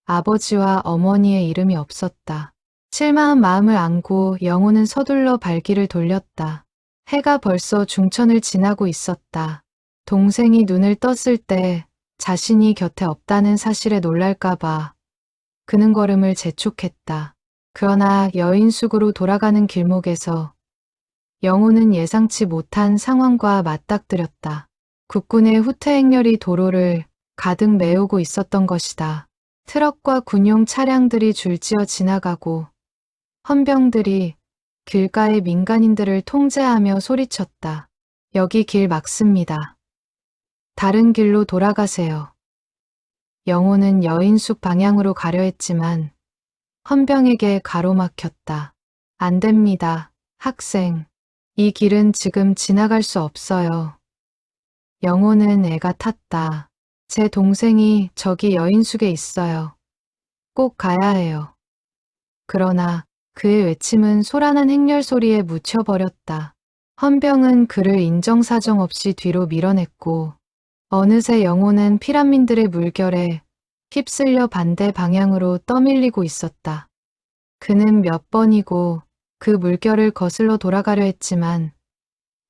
아버지와 어머니의 이름이 없었다. 실망한 마음을 안고 영호는 서둘러 발길을 돌렸다. 해가 벌써 중천을 지나고 있었다. 동생이 눈을 떴을 때 자신이 곁에 없다는 사실에 놀랄까봐 그는 걸음을 재촉했다. 그러나 여인숙으로 돌아가는 길목에서 영호는 예상치 못한 상황과 맞닥뜨렸다. 국군의 후퇴 행렬이 도로를 가득 메우고 있었던 것이다. 트럭과 군용 차량들이 줄지어 지나가고 헌병들이 길가의 민간인들을 통제하며 소리쳤다. 여기 길 막습니다. 다른 길로 돌아가세요. 영호는 여인숙 방향으로 가려 했지만 헌병에게 가로막혔다. 안 됩니다, 학생. 이 길은 지금 지나갈 수 없어요. 영호는 애가 탔다. 제 동생이 저기 여인숙에 있어요. 꼭 가야 해요. 그러나 그의 외침은 소란한 행렬 소리에 묻혀버렸다. 헌병은 그를 인정사정 없이 뒤로 밀어냈고 어느새 영호는 피란민들의 물결에 휩쓸려 반대 방향으로 떠밀리고 있었다. 그는 몇 번이고 그 물결을 거슬러 돌아가려 했지만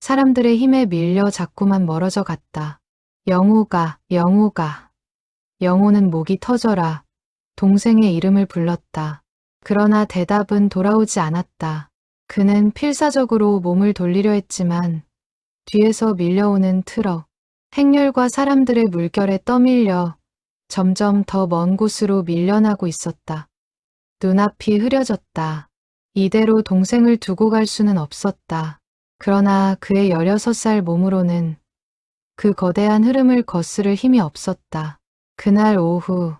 사람들의 힘에 밀려 자꾸만 멀어져 갔다. 영호가, 영호가. 영호는 목이 터져라 동생의 이름을 불렀다. 그러나 대답은 돌아오지 않았다. 그는 필사적으로 몸을 돌리려 했지만 뒤에서 밀려오는 트럭, 행렬과 사람들의 물결에 떠밀려 점점 더 먼 곳으로 밀려나고 있었다. 눈앞이 흐려졌다. 이대로 동생을 두고 갈 수는 없었다. 그러나 그의 16살 몸으로는 그 거대한 흐름을 거스를 힘이 없었다. 그날 오후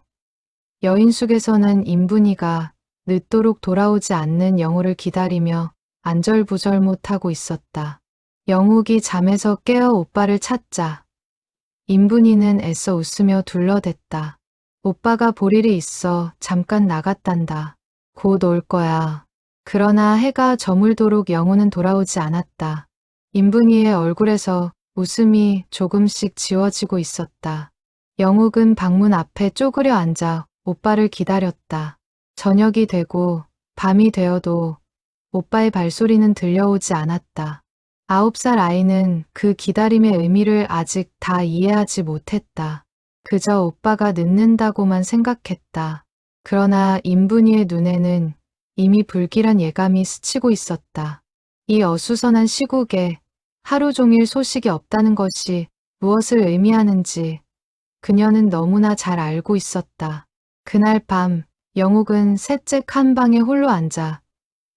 여인숙에서는 인분이가 늦도록 돌아오지 않는 영호를 기다리며 안절부절 못하고 있었다. 영욱이 잠에서 깨어 오빠를 찾자 인분이는 애써 웃으며 둘러댔다. 오빠가 볼 일이 있어 잠깐 나갔단다. 곧 올 거야. 그러나 해가 저물도록 영호는 돌아오지 않았다. 인분이의 얼굴에서 웃음이 조금씩 지워지고 있었다. 영욱은 방문 앞에 쪼그려 앉아 오빠를 기다렸다. 저녁이 되고 밤이 되어도 오빠의 발소리는 들려오지 않았다. 9살 아이는 그 기다림의 의미를 아직 다 이해하지 못했다. 그저 오빠가 늦는다고만 생각했다. 그러나 인분이의 눈에는 이미 불길한 예감이 스치고 있었다. 이 어수선한 시국에 하루 종일 소식이 없다는 것이 무엇을 의미하는지 그녀는 너무나 잘 알고 있었다. 그날 밤 영욱은 셋째 칸방에 홀로 앉아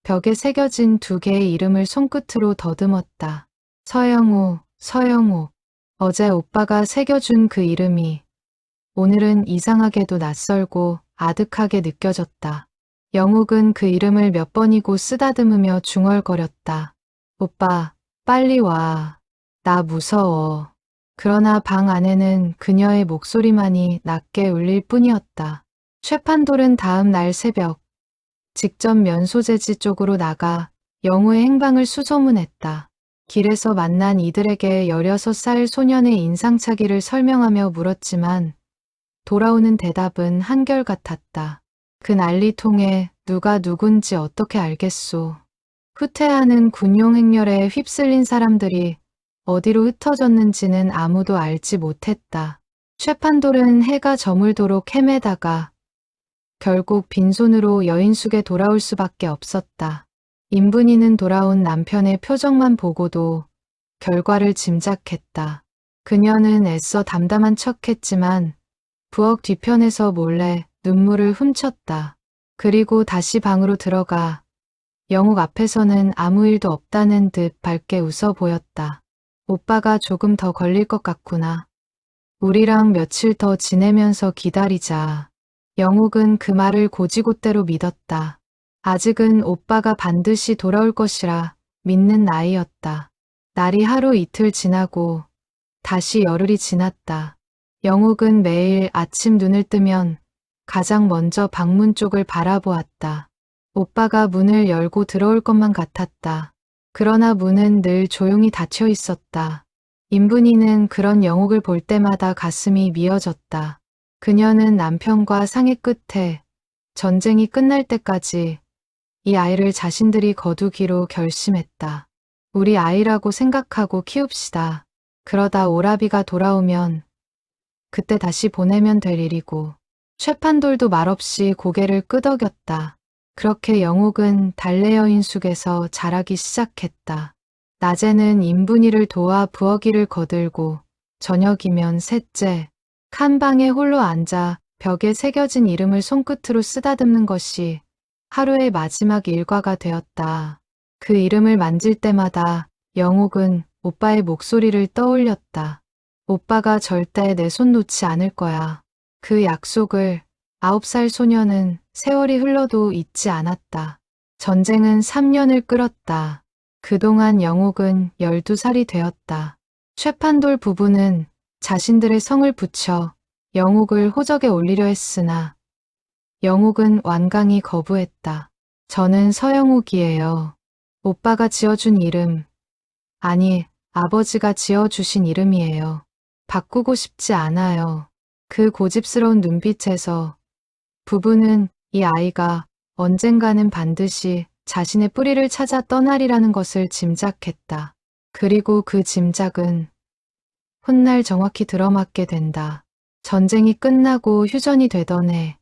벽에 새겨진 2개의 이름을 손끝으로 더듬었다. 서영호, 서영호. 어제 오빠가 새겨준 그 이름이 오늘은 이상하게도 낯설고 아득하게 느껴졌다. 영욱은 그 이름을 몇 번이고 쓰다듬으며 중얼거렸다. 오빠, 빨리 와. 나 무서워. 그러나 방 안에는 그녀의 목소리만이 낮게 울릴 뿐이었다. 최판돌은 다음 날 새벽 직접 면소재지 쪽으로 나가 영호의 행방을 수소문했다. 길에서 만난 이들에게 16살 소년의 인상착의를 설명하며 물었지만 돌아오는 대답은 한결같았다. 그 난리통에 누가 누군지 어떻게 알겠소. 후퇴하는 군용 행렬에 휩쓸린 사람들이 어디로 흩어졌는지는 아무도 알지 못했다. 최판돌은 해가 저물도록 헤매다가 결국 빈손으로 여인숙에 돌아올 수밖에 없었다. 인분이는 돌아온 남편의 표정만 보고도 결과를 짐작했다. 그녀는 애써 담담한 척했지만 부엌 뒤편에서 몰래 눈물을 훔쳤다. 그리고 다시 방으로 들어가 영욱 앞에서는 아무 일도 없다는 듯 밝게 웃어 보였다. 오빠가 조금 더 걸릴 것 같구나. 우리랑 며칠 더 지내면서 기다리자. 영욱은 그 말을 고지곳대로 믿었다. 아직은 오빠가 반드시 돌아올 것이라 믿는 나이였다. 날이 하루 이틀 지나고 다시 열흘이 지났다. 영옥은 매일 아침 눈을 뜨면 가장 먼저 방문 쪽을 바라보았다. 오빠가 문을 열고 들어올 것만 같았다. 그러나 문은 늘 조용히 닫혀 있었다. 인분이는 그런 영옥을 볼 때마다 가슴이 미어졌다. 그녀는 남편과 상의 끝에 전쟁이 끝날 때까지 이 아이를 자신들이 거두기로 결심했다. 우리 아이라고 생각하고 키웁시다. 그러다 오라비가 돌아오면 그때 다시 보내면 될 일이고. 최판돌도 말없이 고개를 끄덕였다. 그렇게 영옥은 달래 여인 숙에서 자라기 시작했다. 낮에는 인분이를 도와 부엌일을 거들고 저녁이면 셋째, 칸방에 홀로 앉아 벽에 새겨진 이름을 손끝으로 쓰다듬는 것이 하루의 마지막 일과가 되었다. 그 이름을 만질 때마다 영옥은 오빠의 목소리를 떠올렸다. 오빠가 절대 내 손 놓지 않을 거야. 그 약속을 9살 소녀는 세월이 흘러도 잊지 않았다. 전쟁은 3년을 끌었다. 그동안 영옥은 12살이 되었다. 최판돌 부부는 자신들의 성을 붙여 영옥을 호적에 올리려 했으나 영옥은 완강히 거부했다. 저는 서영옥이에요. 오빠가 지어준 이름, 아니 아버지가 지어주신 이름이에요. 바꾸고 싶지 않아요. 그 고집스러운 눈빛에서 부부는 이 아이가 언젠가는 반드시 자신의 뿌리를 찾아 떠나리라는 것을 짐작했다. 그리고 그 짐작은 훗날 정확히 들어맞게 된다. 전쟁이 끝나고 휴전이 되던 해,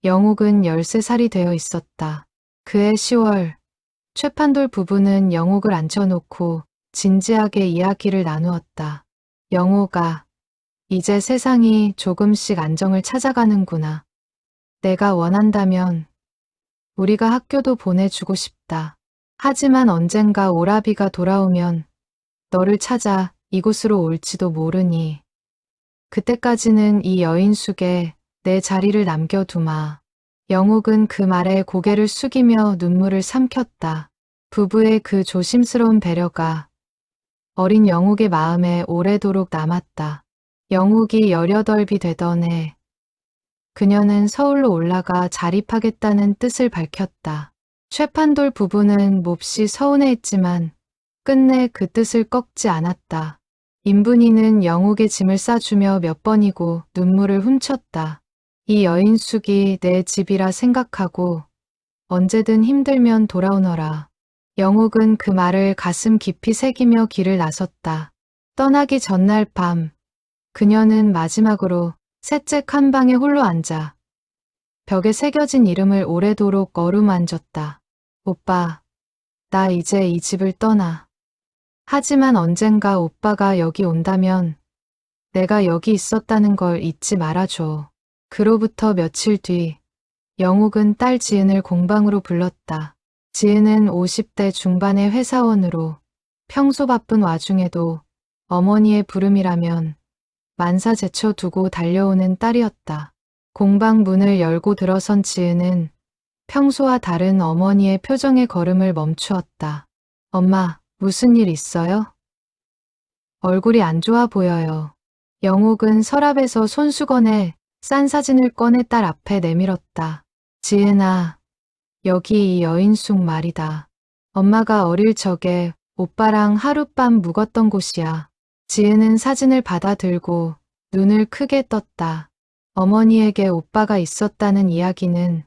영옥은 13살이 되어 있었다. 그해 10월, 최판돌 부부는 영옥을 앉혀놓고 진지하게 이야기를 나누었다. 영옥아, 이제 세상이 조금씩 안정을 찾아가는구나. 내가 원한다면 우리가 학교도 보내주고 싶다. 하지만 언젠가 오라비가 돌아오면 너를 찾아 이곳으로 올지도 모르니 그때까지는 이 여인 숙에 내 자리를 남겨두마. 영옥은 그 말에 고개를 숙이며 눈물을 삼켰다. 부부의 그 조심스러운 배려가 어린 영옥의 마음에 오래도록 남았다. 영옥이 18이 되던 해, 그녀는 서울로 올라가 자립하겠다는 뜻을 밝혔다. 최판돌 부부는 몹시 서운해했지만 끝내 그 뜻을 꺾지 않았다. 인분이는 영옥의 짐을 싸주며 몇 번이고 눈물을 훔쳤다. 이 여인숙이 내 집이라 생각하고 언제든 힘들면 돌아오너라. 영옥은 그 말을 가슴 깊이 새기며 길을 나섰다. 떠나기 전날 밤, 그녀는 마지막으로 셋째 칸방에 홀로 앉아 벽에 새겨진 이름을 오래도록 어루만졌다. 오빠, 나 이제 이 집을 떠나. 하지만 언젠가 오빠가 여기 온다면 내가 여기 있었다는 걸 잊지 말아줘. 그로부터 며칠 뒤, 영옥은 딸 지은을 공방으로 불렀다. 지은은 50대 중반의 회사원으로 평소 바쁜 와중에도 어머니의 부름이라면 만사 제쳐두고 달려오는 딸이었다. 공방 문을 열고 들어선 지은은 평소와 다른 어머니의 표정의 걸음을 멈추었다. 엄마, 무슨 일 있어요? 얼굴이 안 좋아 보여요. 영옥은 서랍에서 손수건에 싼 사진을 꺼내 딸 앞에 내밀었다. 지은아, 여기 이 여인숙 말이다. 엄마가 어릴 적에 오빠랑 하룻밤 묵었던 곳이야. 지은은 사진을 받아들고 눈을 크게 떴다. 어머니에게 오빠가 있었다는 이야기는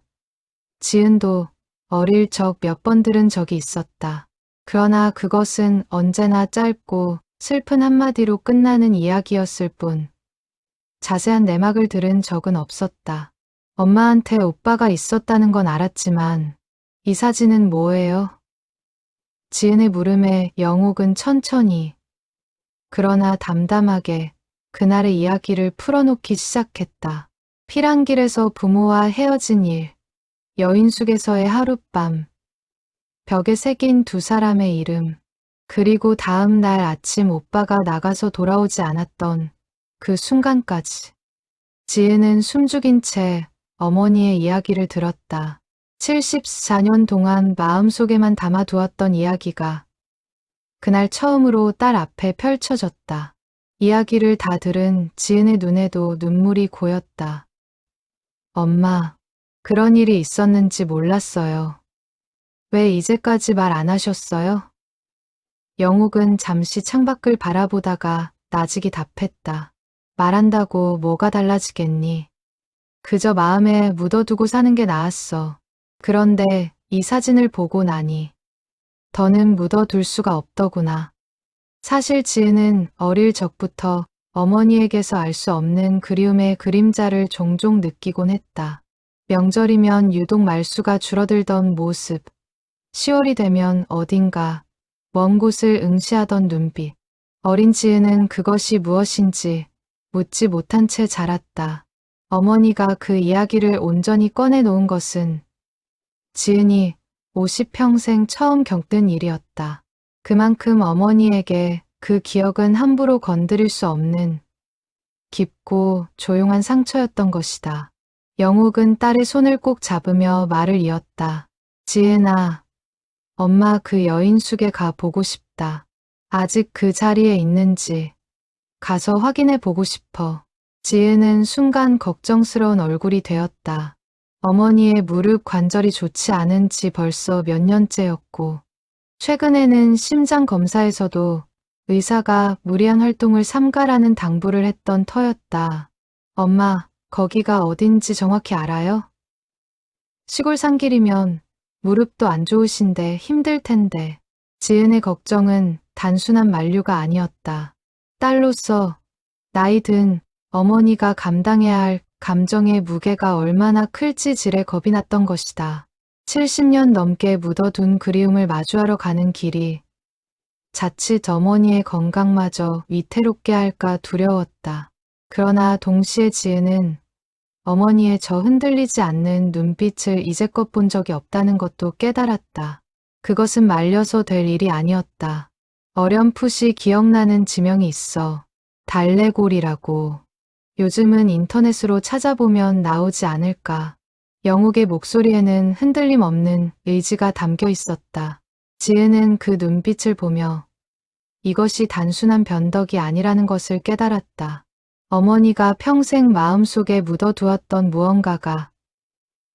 지은도 어릴 적 몇 번 들은 적이 있었다. 그러나 그것은 언제나 짧고 슬픈 한마디로 끝나는 이야기였을 뿐 자세한 내막을 들은 적은 없었다. 엄마한테 오빠가 있었다는 건 알았지만 이 사진은 뭐예요? 지은의 물음에 영옥은 천천히 그러나 담담하게 그날의 이야기를 풀어놓기 시작했다. 피란길에서 부모와 헤어진 일, 여인숙에서의 하룻밤, 벽에 새긴 두 사람의 이름, 그리고 다음 날 아침 오빠가 나가서 돌아오지 않았던 그 순간까지. 지은은 숨죽인 채 어머니의 이야기를 들었다. 74년 동안 마음속에만 담아두었던 이야기가 그날 처음으로 딸 앞에 펼쳐졌다. 이야기를 다 들은 지은의 눈에도 눈물이 고였다. 엄마, 그런 일이 있었는지 몰랐어요. 왜 이제까지 말 안 하셨어요? 영욱은 잠시 창밖을 바라보다가 나직이 답했다. 말한다고 뭐가 달라지겠니? 그저 마음에 묻어두고 사는 게 나았어. 그런데 이 사진을 보고 나니 더는 묻어둘 수가 없더구나. 사실 지은은 어릴 적부터 어머니에게서 알 수 없는 그리움의 그림자를 종종 느끼곤 했다. 명절이면 유독 말수가 줄어들던 모습, 10월이 되면 어딘가 먼 곳을 응시하던 눈빛. 어린 지은은 그것이 무엇인지 묻지 못한 채 자랐다. 어머니가 그 이야기를 온전히 꺼내놓은 것은 지은이 50평생 처음 겪는 일이었다. 그만큼 어머니에게 그 기억은 함부로 건드릴 수 없는 깊고 조용한 상처였던 것이다. 영욱은 딸의 손을 꼭 잡으며 말을 이었다. 지은아, 엄마 그 여인숙에 가 보고 싶다. 아직 그 자리에 있는지 가서 확인해 보고 싶어. 지은은 순간 걱정스러운 얼굴이 되었다. 어머니의 무릎 관절이 좋지 않은 지 벌써 몇 년째였고 최근에는 심장 검사에서도 의사가 무리한 활동을 삼가라는 당부를 했던 터였다. 엄마, 거기가 어딘지 정확히 알아요? 시골 산길이면 무릎도 안 좋으신데 힘들 텐데. 지은의 걱정은 단순한 만류가 아니었다. 딸로서 나이 든 어머니가 감당해야 할 감정의 무게가 얼마나 클지 지레 겁이 났던 것이다. 70년 넘게 묻어둔 그리움을 마주하러 가는 길이 자칫 어머니의 건강마저 위태롭게 할까 두려웠다. 그러나 동시에 지은은 어머니의 저 흔들리지 않는 눈빛을 이제껏 본 적이 없다는 것도 깨달았다. 그것은 말려서 될 일이 아니었다. 어렴풋이 기억나는 지명이 있어. 달래골이라고. 요즘은 인터넷으로 찾아보면 나오지 않을까. 영욱의 목소리에는 흔들림 없는 의지가 담겨 있었다. 지은은 그 눈빛을 보며 이것이 단순한 변덕이 아니라는 것을 깨달았다. 어머니가 평생 마음속에 묻어두었던 무언가가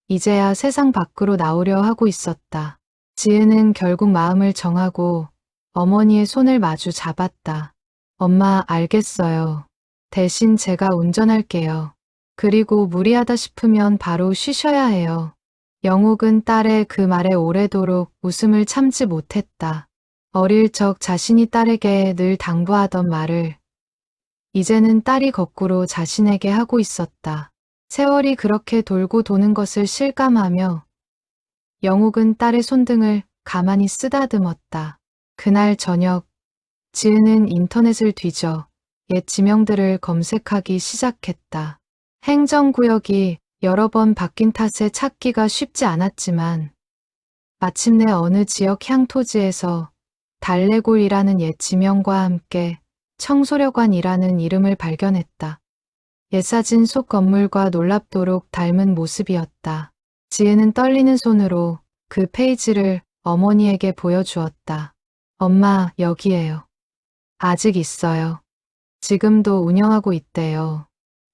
이제야 세상 밖으로 나오려 하고 있었다. 지은은 결국 마음을 정하고 어머니의 손을 마주 잡았다. 엄마, 알겠어요. 대신 제가 운전할게요. 그리고 무리하다 싶으면 바로 쉬셔야 해요. 영욱은 딸의 그 말에 오래도록 웃음을 참지 못했다. 어릴 적 자신이 딸에게 늘 당부하던 말을 이제는 딸이 거꾸로 자신에게 하고 있었다. 세월이 그렇게 돌고 도는 것을 실감하며 영욱은 딸의 손등을 가만히 쓰다듬었다. 그날 저녁, 지은은 인터넷을 뒤져 옛 지명들을 검색하기 시작했다. 행정구역이 여러 번 바뀐 탓에 찾기가 쉽지 않았지만 마침내 어느 지역 향토지에서 달래골이라는 옛 지명과 함께 청소려관이라는 이름을 발견했다. 옛사진 속 건물과 놀랍도록 닮은 모습이었다. 지은은 떨리는 손으로 그 페이지를 어머니에게 보여주었다. 엄마, 여기에요. 아직 있어요. 지금도 운영하고 있대요.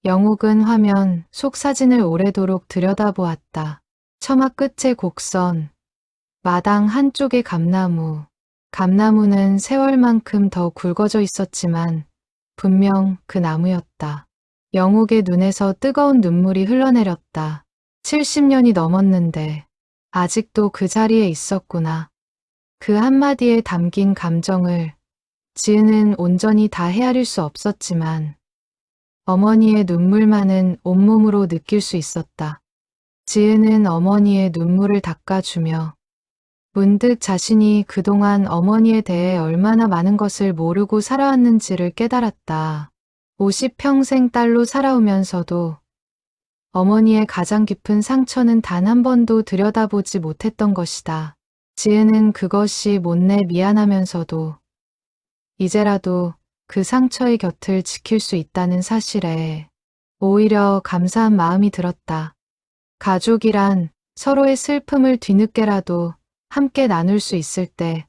영욱은 화면 속 사진을 오래도록 들여다보았다. 처마 끝의 곡선, 마당 한쪽의 감나무. 감나무는 세월만큼 더 굵어져 있었지만 분명 그 나무였다. 영욱의 눈에서 뜨거운 눈물이 흘러내렸다. 70년이 넘었는데 아직도 그 자리에 있었구나. 그 한마디에 담긴 감정을 지은은 온전히 다 헤아릴 수 없었지만 어머니의 눈물만은 온몸으로 느낄 수 있었다. 지은은 어머니의 눈물을 닦아주며 문득 자신이 그동안 어머니에 대해 얼마나 많은 것을 모르고 살아왔는지를 깨달았다. 50평생 딸로 살아오면서도 어머니의 가장 깊은 상처는 단 한 번도 들여다보지 못했던 것이다. 지은은 그것이 못내 미안하면서도 이제라도 그 상처의 곁을 지킬 수 있다는 사실에 오히려 감사한 마음이 들었다. 가족이란 서로의 슬픔을 뒤늦게라도 함께 나눌 수 있을 때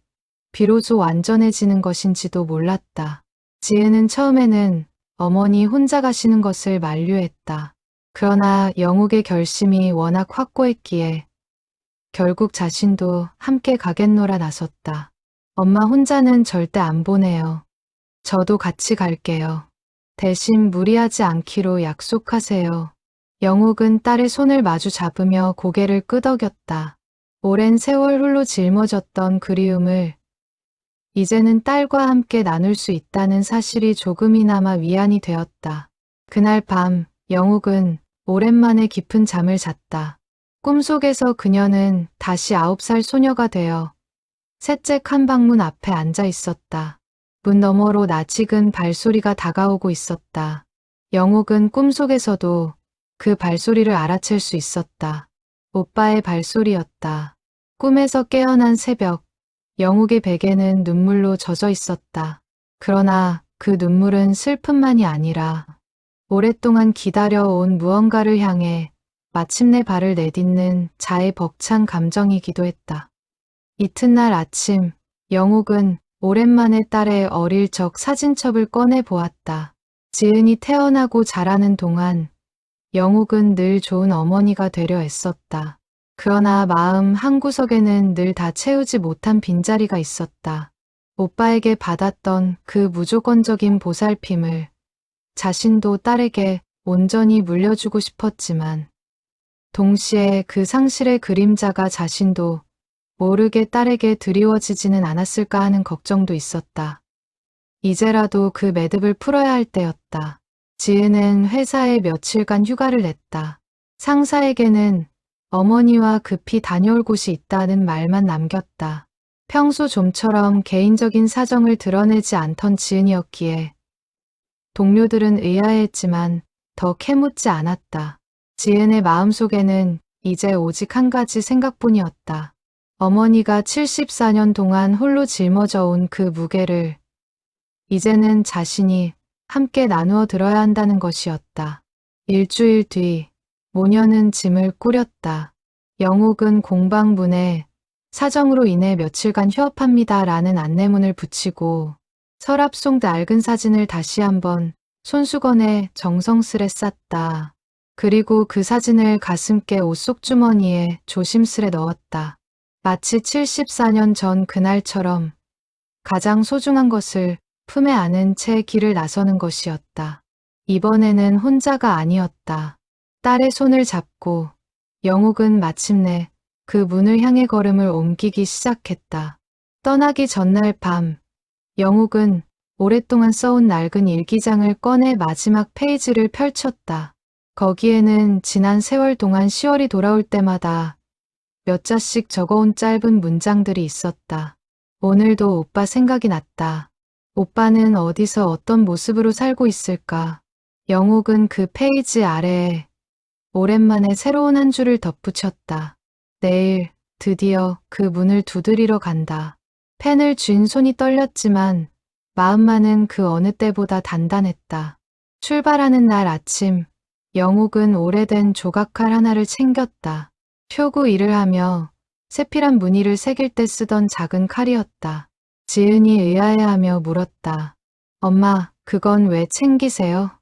비로소 완전해지는 것인지도 몰랐다. 지은은 처음에는 어머니 혼자 가시는 것을 만류했다. 그러나 영욱의 결심이 워낙 확고했기에 결국 자신도 함께 가겠노라 나섰다. 엄마 혼자는 절대 안 보내요. 저도 같이 갈게요. 대신 무리하지 않기로 약속하세요. 영욱은 딸의 손을 마주 잡으며 고개를 끄덕였다. 오랜 세월 홀로 짊어졌던 그리움을 이제는 딸과 함께 나눌 수 있다는 사실이 조금이나마 위안이 되었다. 그날 밤 영욱은 오랜만에 깊은 잠을 잤다. 꿈속에서 그녀는 다시 9살 소녀가 되어 셋째 칸방문 앞에 앉아 있었다. 문 너머로 낯익은 발소리가 다가오고 있었다. 영욱은 꿈속에서도 그 발소리를 알아챌 수 있었다. 오빠의 발소리였다. 꿈에서 깨어난 새벽, 영욱의 베개는 눈물로 젖어 있었다. 그러나 그 눈물은 슬픔만이 아니라 오랫동안 기다려온 무언가를 향해 마침내 발을 내딛는 자의 벅찬 감정이기도 했다. 이튿날 아침, 영욱은 오랜만에 딸의 어릴 적 사진첩을 꺼내 보았다. 지은이 태어나고 자라는 동안 영욱은 늘 좋은 어머니가 되려 애썼다. 그러나 마음 한구석에는 늘 다 채우지 못한 빈자리가 있었다. 오빠에게 받았던 그 무조건적인 보살핌을 자신도 딸에게 온전히 물려주고 싶었지만 동시에 그 상실의 그림자가 자신도 모르게 딸에게 드리워지지는 않았을까 하는 걱정도 있었다. 이제라도 그 매듭을 풀어야 할 때였다. 지은은 회사에 며칠간 휴가를 냈다. 상사에게는 어머니와 급히 다녀올 곳이 있다는 말만 남겼다. 평소 좀처럼 개인적인 사정을 드러내지 않던 지은이었기에 동료들은 의아해했지만 더 캐묻지 않았다. 지은의 마음속에는 이제 오직 한 가지 생각뿐이었다. 어머니가 74년 동안 홀로 짊어져 온 그 무게를 이제는 자신이 함께 나누어 들어야 한다는 것이었다. 일주일 뒤 모녀는 짐을 꾸렸다. 영욱은 공방문에 사정으로 인해 며칠간 휴업합니다 라는 안내문을 붙이고 서랍 속 낡은 사진을 다시 한번 손수건에 정성스레 쌌다. 그리고 그 사진을 가슴께 옷 속 주머니에 조심스레 넣었다. 마치 74년 전 그날처럼 가장 소중한 것을 품에 안은 채 길을 나서는 것이었다. 이번에는 혼자가 아니었다. 딸의 손을 잡고 영욱은 마침내 그 문을 향해 걸음을 옮기기 시작했다. 떠나기 전날 밤, 영욱은 오랫동안 써온 낡은 일기장을 꺼내 마지막 페이지를 펼쳤다. 거기에는 지난 세월 동안 10월이 돌아올 때마다 몇 자씩 적어온 짧은 문장들이 있었다. 오늘도 오빠 생각이 났다. 오빠는 어디서 어떤 모습으로 살고 있을까? 영욱은 그 페이지 아래에 오랜만에 새로운 한 줄을 덧붙였다. 내일 드디어 그 문을 두드리러 간다. 펜을 쥔 손이 떨렸지만 마음만은 그 어느 때보다 단단했다. 출발하는 날 아침, 영욱은 오래된 조각칼 하나를 챙겼다. 표구 일을 하며 세필한 무늬를 새길 때 쓰던 작은 칼이었다. 지은이 의아해하며 물었다. 엄마, 그건 왜 챙기세요?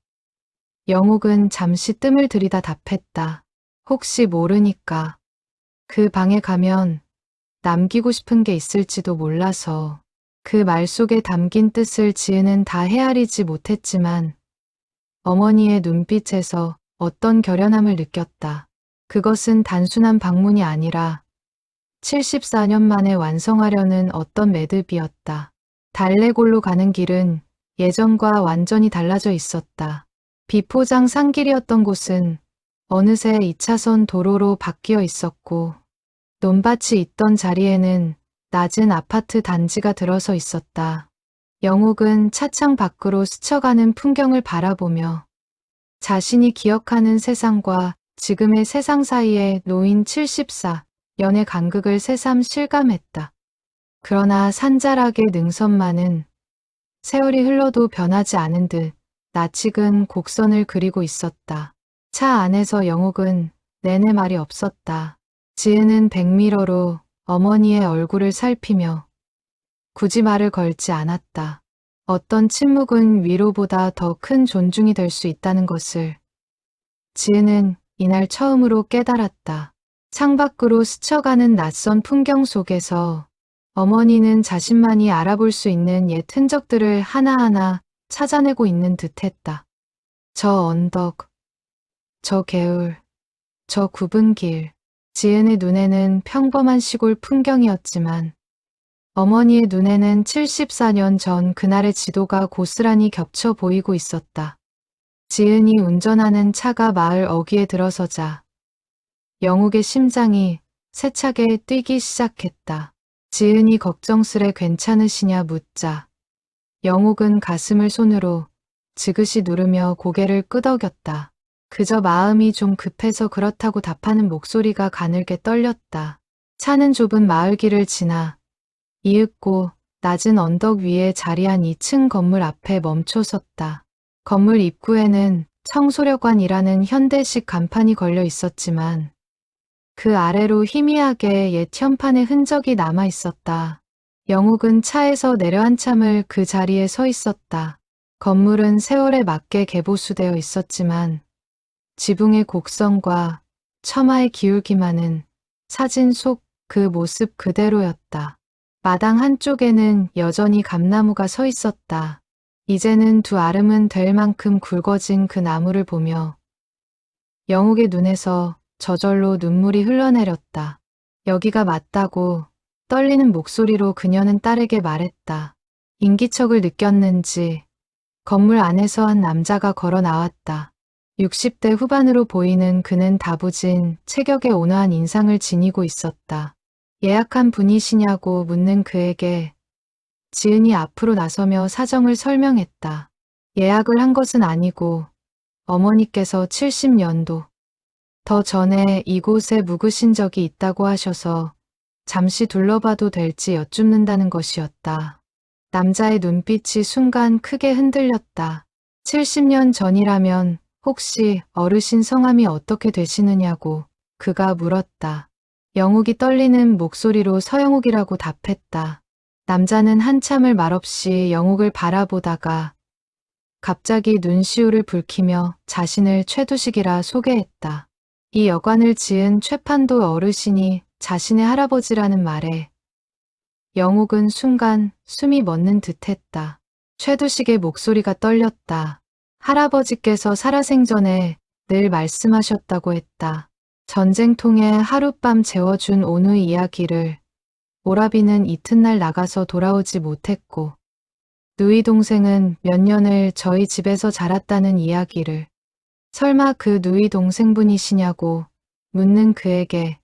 영욱은 잠시 뜸을 들이다 답했다. 혹시 모르니까. 그 방에 가면 남기고 싶은 게 있을지도 몰라서. 그 말 속에 담긴 뜻을 지은은 다 헤아리지 못했지만 어머니의 눈빛에서 어떤 결연함을 느꼈다. 그것은 단순한 방문이 아니라 74년 만에 완성하려는 어떤 매듭이었다. 달래골로 가는 길은 예전과 완전히 달라져 있었다. 비포장 산길이었던 곳은 어느새 2차선 도로로 바뀌어 있었고 논밭이 있던 자리에는 낮은 아파트 단지가 들어서 있었다. 영욱은 차창 밖으로 스쳐가는 풍경을 바라보며 자신이 기억하는 세상과 지금의 세상 사이에 놓인 74년의 간극을 새삼 실감했다. 그러나 산자락의 능선만은 세월이 흘러도 변하지 않은 듯 낯익은 곡선을 그리고 있었다. 차 안에서 영욱은 내내 말이 없었다. 지은은 백미러로 어머니의 얼굴을 살피며 굳이 말을 걸지 않았다. 어떤 침묵은 위로보다 더 큰 존중이 될 수 있다는 것을 지은은 이날 처음으로 깨달았다. 창밖으로 스쳐가는 낯선 풍경 속에서 어머니는 자신만이 알아볼 수 있는 옛 흔적들을 하나하나 찾아내고 있는 듯했다. 저 언덕, 저 개울, 저 굽은 길. 지은의 눈에는 평범한 시골 풍경이었지만 어머니의 눈에는 74년 전 그날의 지도가 고스란히 겹쳐 보이고 있었다. 지은이 운전하는 차가 마을 어귀에 들어서자 영욱의 심장이 세차게 뛰기 시작했다. 지은이 걱정스레 괜찮으시냐 묻자 영욱은 가슴을 손으로 지그시 누르며 고개를 끄덕였다. 그저 마음이 좀 급해서 그렇다고 답하는 목소리가 가늘게 떨렸다. 차는 좁은 마을길을 지나 이윽고 낮은 언덕 위에 자리한 2층 건물 앞에 멈춰 섰다. 건물 입구에는 청소려관이라는 현대식 간판이 걸려 있었지만 그 아래로 희미하게 옛 현판의 흔적이 남아 있었다. 영욱은 차에서 내려 한참을 그 자리에 서 있었다. 건물은 세월에 맞게 개보수되어 있었지만 지붕의 곡선과 처마의 기울기만은 사진 속 그 모습 그대로였다. 마당 한쪽에는 여전히 감나무가 서 있었다. 이제는 두 아름은 될 만큼 굵어진 그 나무를 보며 영욱의 눈에서 저절로 눈물이 흘러내렸다. 여기가 맞다고 떨리는 목소리로 그녀는 딸에게 말했다. 인기척을 느꼈는지 건물 안에서 한 남자가 걸어 나왔다. 60대 후반으로 보이는 그는 다부진 체격에 온화한 인상을 지니고 있었다. 예약한 분이시냐고 묻는 그에게 지은이 앞으로 나서며 사정을 설명했다. 예약을 한 것은 아니고 어머니께서 70년도 더 전에 이곳에 묵으신 적이 있다고 하셔서 잠시 둘러봐도 될지 여쭙는다는 것이었다. 남자의 눈빛이 순간 크게 흔들렸다. 70년 전이라면 혹시 어르신 성함이 어떻게 되시느냐고 그가 물었다. 영욱이 떨리는 목소리로 서영욱이라고 답했다. 남자는 한참을 말없이 영욱을 바라보다가 갑자기 눈시울을 붉히며 자신을 최두식이라 소개했다. 이 여관을 지은 최판도 어르신이 자신의 할아버지라는 말에 영욱은 순간 숨이 멎는 듯했다. 최두식의 목소리가 떨렸다. 할아버지께서 살아생전에 늘 말씀하셨다고 했다. 전쟁통에 하룻밤 재워준 오누이 이야기를 오라비는 이튿날 나가서 돌아오지 못했고 누이 동생은 몇 년을 저희 집에서 자랐다는 이야기를 설마 그 누이 동생분이시냐고 묻는 그에게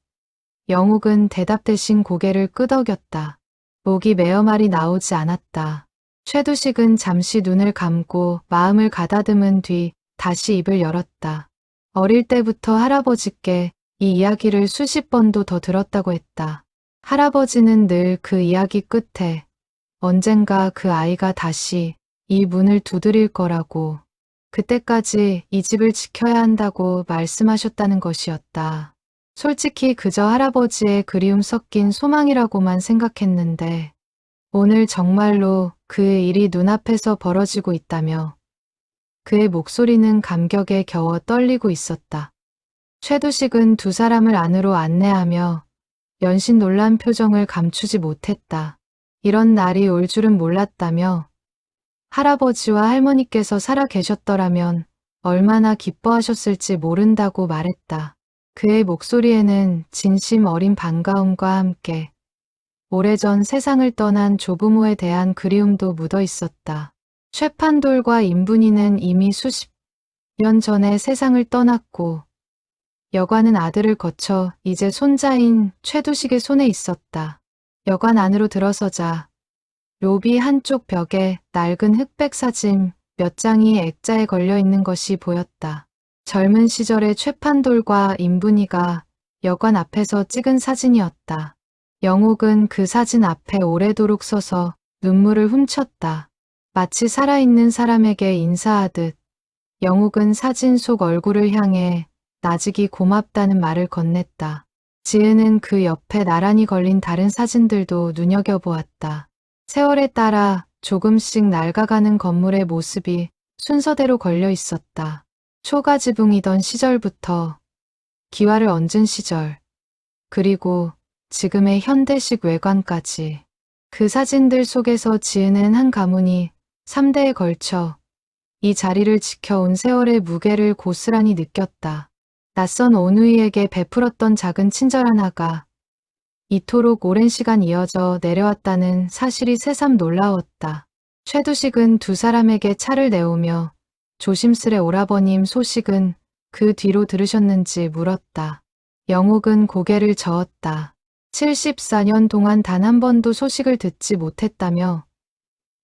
영욱은 대답 대신 고개를 끄덕였다. 목이 메어 말이 나오지 않았다. 최두식은 잠시 눈을 감고 마음을 가다듬은 뒤 다시 입을 열었다. 어릴 때부터 할아버지께 이 이야기를 수십 번도 더 들었다고 했다. 할아버지는 늘 그 이야기 끝에 언젠가 그 아이가 다시 이 문을 두드릴 거라고 그때까지 이 집을 지켜야 한다고 말씀하셨다는 것이었다. 솔직히 그저 할아버지의 그리움 섞인 소망이라고만 생각했는데 오늘 정말로 그의 일이 눈앞에서 벌어지고 있다며 그의 목소리는 감격에 겨워 떨리고 있었다. 최두식은 두 사람을 안으로 안내하며 연신 놀란 표정을 감추지 못했다. 이런 날이 올 줄은 몰랐다며 할아버지와 할머니께서 살아 계셨더라면 얼마나 기뻐하셨을지 모른다고 말했다. 그의 목소리에는 진심 어린 반가움과 함께 오래전 세상을 떠난 조부모에 대한 그리움도 묻어 있었다. 최판돌과 임분이는 이미 수십 년 전에 세상을 떠났고 여관은 아들을 거쳐 이제 손자인 최두식의 손에 있었다. 여관 안으로 들어서자 로비 한쪽 벽에 낡은 흑백 사진 몇 장이 액자에 걸려 있는 것이 보였다. 젊은 시절의 최판돌과 임분이가 여관 앞에서 찍은 사진이었다. 영욱은 그 사진 앞에 오래도록 서서 눈물을 훔쳤다. 마치 살아있는 사람에게 인사하듯 영욱은 사진 속 얼굴을 향해 나직이 고맙다는 말을 건넸다. 지은은 그 옆에 나란히 걸린 다른 사진들도 눈여겨보았다. 세월에 따라 조금씩 낡아가는 건물의 모습이 순서대로 걸려 있었다. 초가지붕이던 시절부터 기와를 얹은 시절, 그리고 지금의 현대식 외관까지. 그 사진들 속에서 지은은 한 가문이 3대에 걸쳐 이 자리를 지켜온 세월의 무게를 고스란히 느꼈다. 낯선 오누이에게 베풀었던 작은 친절 하나가 이토록 오랜 시간 이어져 내려왔다는 사실이 새삼 놀라웠다. 최두식은 두 사람에게 차를 내오며 조심스레 오라버님 소식은 그 뒤로 들으셨는지 물었다. 영옥은 고개를 저었다. 74년 동안 단 한 번도 소식을 듣지 못했다며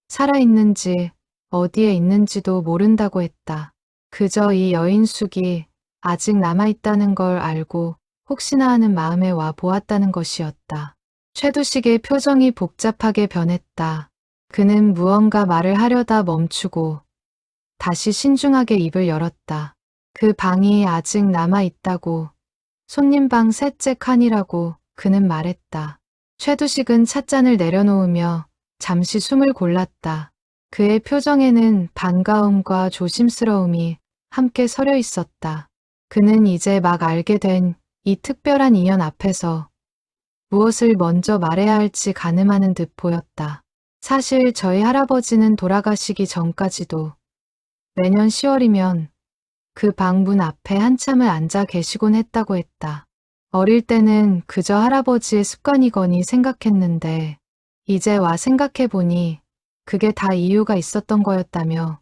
살아있는지 어디에 있는지도 모른다고 했다. 그저 이 여인숙이 아직 남아있다는 걸 알고 혹시나 하는 마음에 와 보았다는 것이었다. 최두식의 표정이 복잡하게 변했다. 그는 무언가 말을 하려다 멈추고 다시 신중하게 입을 열었다. 그 방이 아직 남아있다고, 손님방 셋째 칸이라고 그는 말했다. 최두식은 찻잔을 내려놓으며 잠시 숨을 골랐다. 그의 표정에는 반가움과 조심스러움이 함께 서려 있었다. 그는 이제 막 알게 된 이 특별한 인연 앞에서 무엇을 먼저 말해야 할지 가늠하는 듯 보였다. 사실 저희 할아버지는 돌아가시기 전까지도 매년 10월이면 그 방문 앞에 한참을 앉아 계시곤 했다고 했다. 어릴 때는 그저 할아버지의 습관이거니 생각했는데 이제 와 생각해보니 그게 다 이유가 있었던 거였다며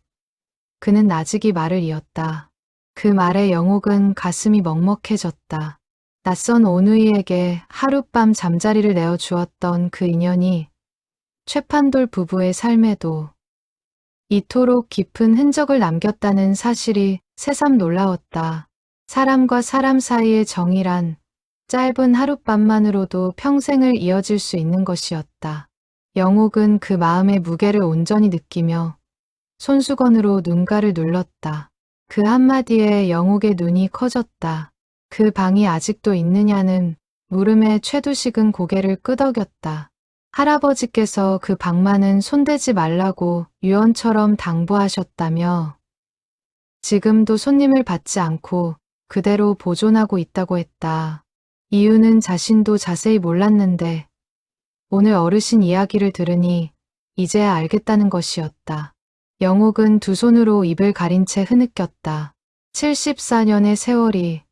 그는 나직이 말을 이었다. 그 말에 영옥은 가슴이 먹먹해졌다. 낯선 오누이에게 하룻밤 잠자리를 내어주었던 그 인연이 최판돌 부부의 삶에도 이토록 깊은 흔적을 남겼다는 사실이 새삼 놀라웠다. 사람과 사람 사이의 정이란 짧은 하룻밤만으로도 평생을 이어질 수 있는 것이었다. 영옥은 그 마음의 무게를 온전히 느끼며 손수건으로 눈가를 눌렀다. 그 한마디에 영옥의 눈이 커졌다. 그 방이 아직도 있느냐는 물음에 최두식은 고개를 끄덕였다. 할아버지께서 그 방만은 손대지 말라고 유언처럼 당부하셨다며 지금도 손님을 받지 않고 그대로 보존하고 있다고 했다. 이유는 자신도 자세히 몰랐는데 오늘 어르신 이야기를 들으니 이제야 알겠다는 것이었다. 영옥은 두 손으로 입을 가린 채 흐느꼈다. 74년의 세월이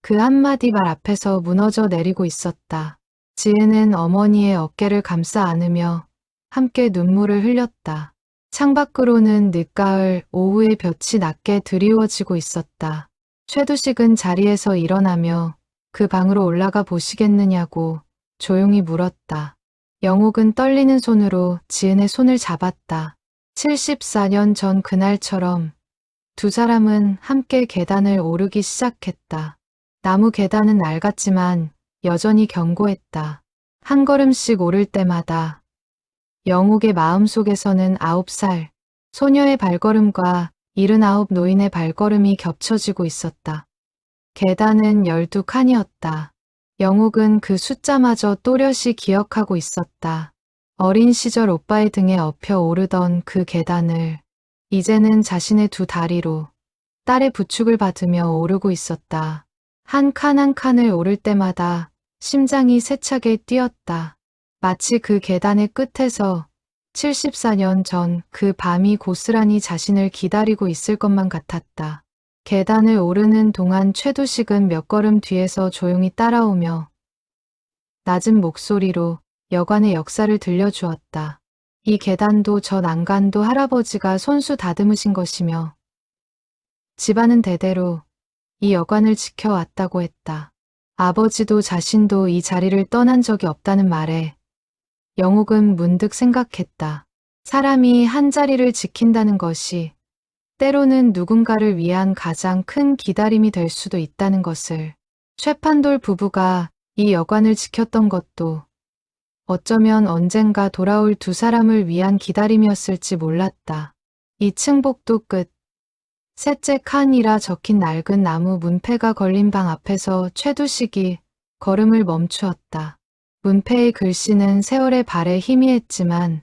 그 한마디 말 앞에서 무너져 내리고 있었다. 지은은 어머니의 어깨를 감싸 안으며 함께 눈물을 흘렸다. 창밖으로는 늦가을 오후의 볕이 낮게 드리워지고 있었다. 최두식은 자리에서 일어나며 그 방으로 올라가 보시겠느냐고 조용히 물었다. 영옥은 떨리는 손으로 지은의 손을 잡았다. 74년 전 그날처럼 두 사람은 함께 계단을 오르기 시작했다. 나무 계단은 낡았지만 여전히 견고했다. 한 걸음씩 오를 때마다 영옥의 마음속에서는 9살 소녀의 발걸음과 79 노인의 발걸음이 겹쳐지고 있었다. 계단은 12칸이었다. 영옥은 그 숫자마저 또렷이 기억하고 있었다. 어린 시절 오빠의 등에 엎혀 오르던 그 계단을 이제는 자신의 두 다리로 딸의 부축을 받으며 오르고 있었다. 한 칸 한 칸을 오를 때마다 심장이 세차게 뛰었다. 마치 그 계단의 끝에서 74년 전 그 밤이 고스란히 자신을 기다리고 있을 것만 같았다. 계단을 오르는 동안 최두식은 몇 걸음 뒤에서 조용히 따라오며 낮은 목소리로 여관의 역사를 들려주었다. 이 계단도 저 난간도 할아버지가 손수 다듬으신 것이며 집안은 대대로 이 여관을 지켜왔다고 했다. 아버지도 자신도 이 자리를 떠난 적이 없다는 말에 영옥은 문득 생각했다. 사람이 한 자리를 지킨다는 것이 때로는 누군가를 위한 가장 큰 기다림이 될 수도 있다는 것을. 최판돌 부부가 이 여관을 지켰던 것도 어쩌면 언젠가 돌아올 두 사람을 위한 기다림이었을지 몰랐다. 2층 복도 끝 셋째 칸이라 적힌 낡은 나무 문패가 걸린 방 앞에서 최두식이 걸음을 멈추었다. 문패의 글씨는 세월의 발에 희미했지만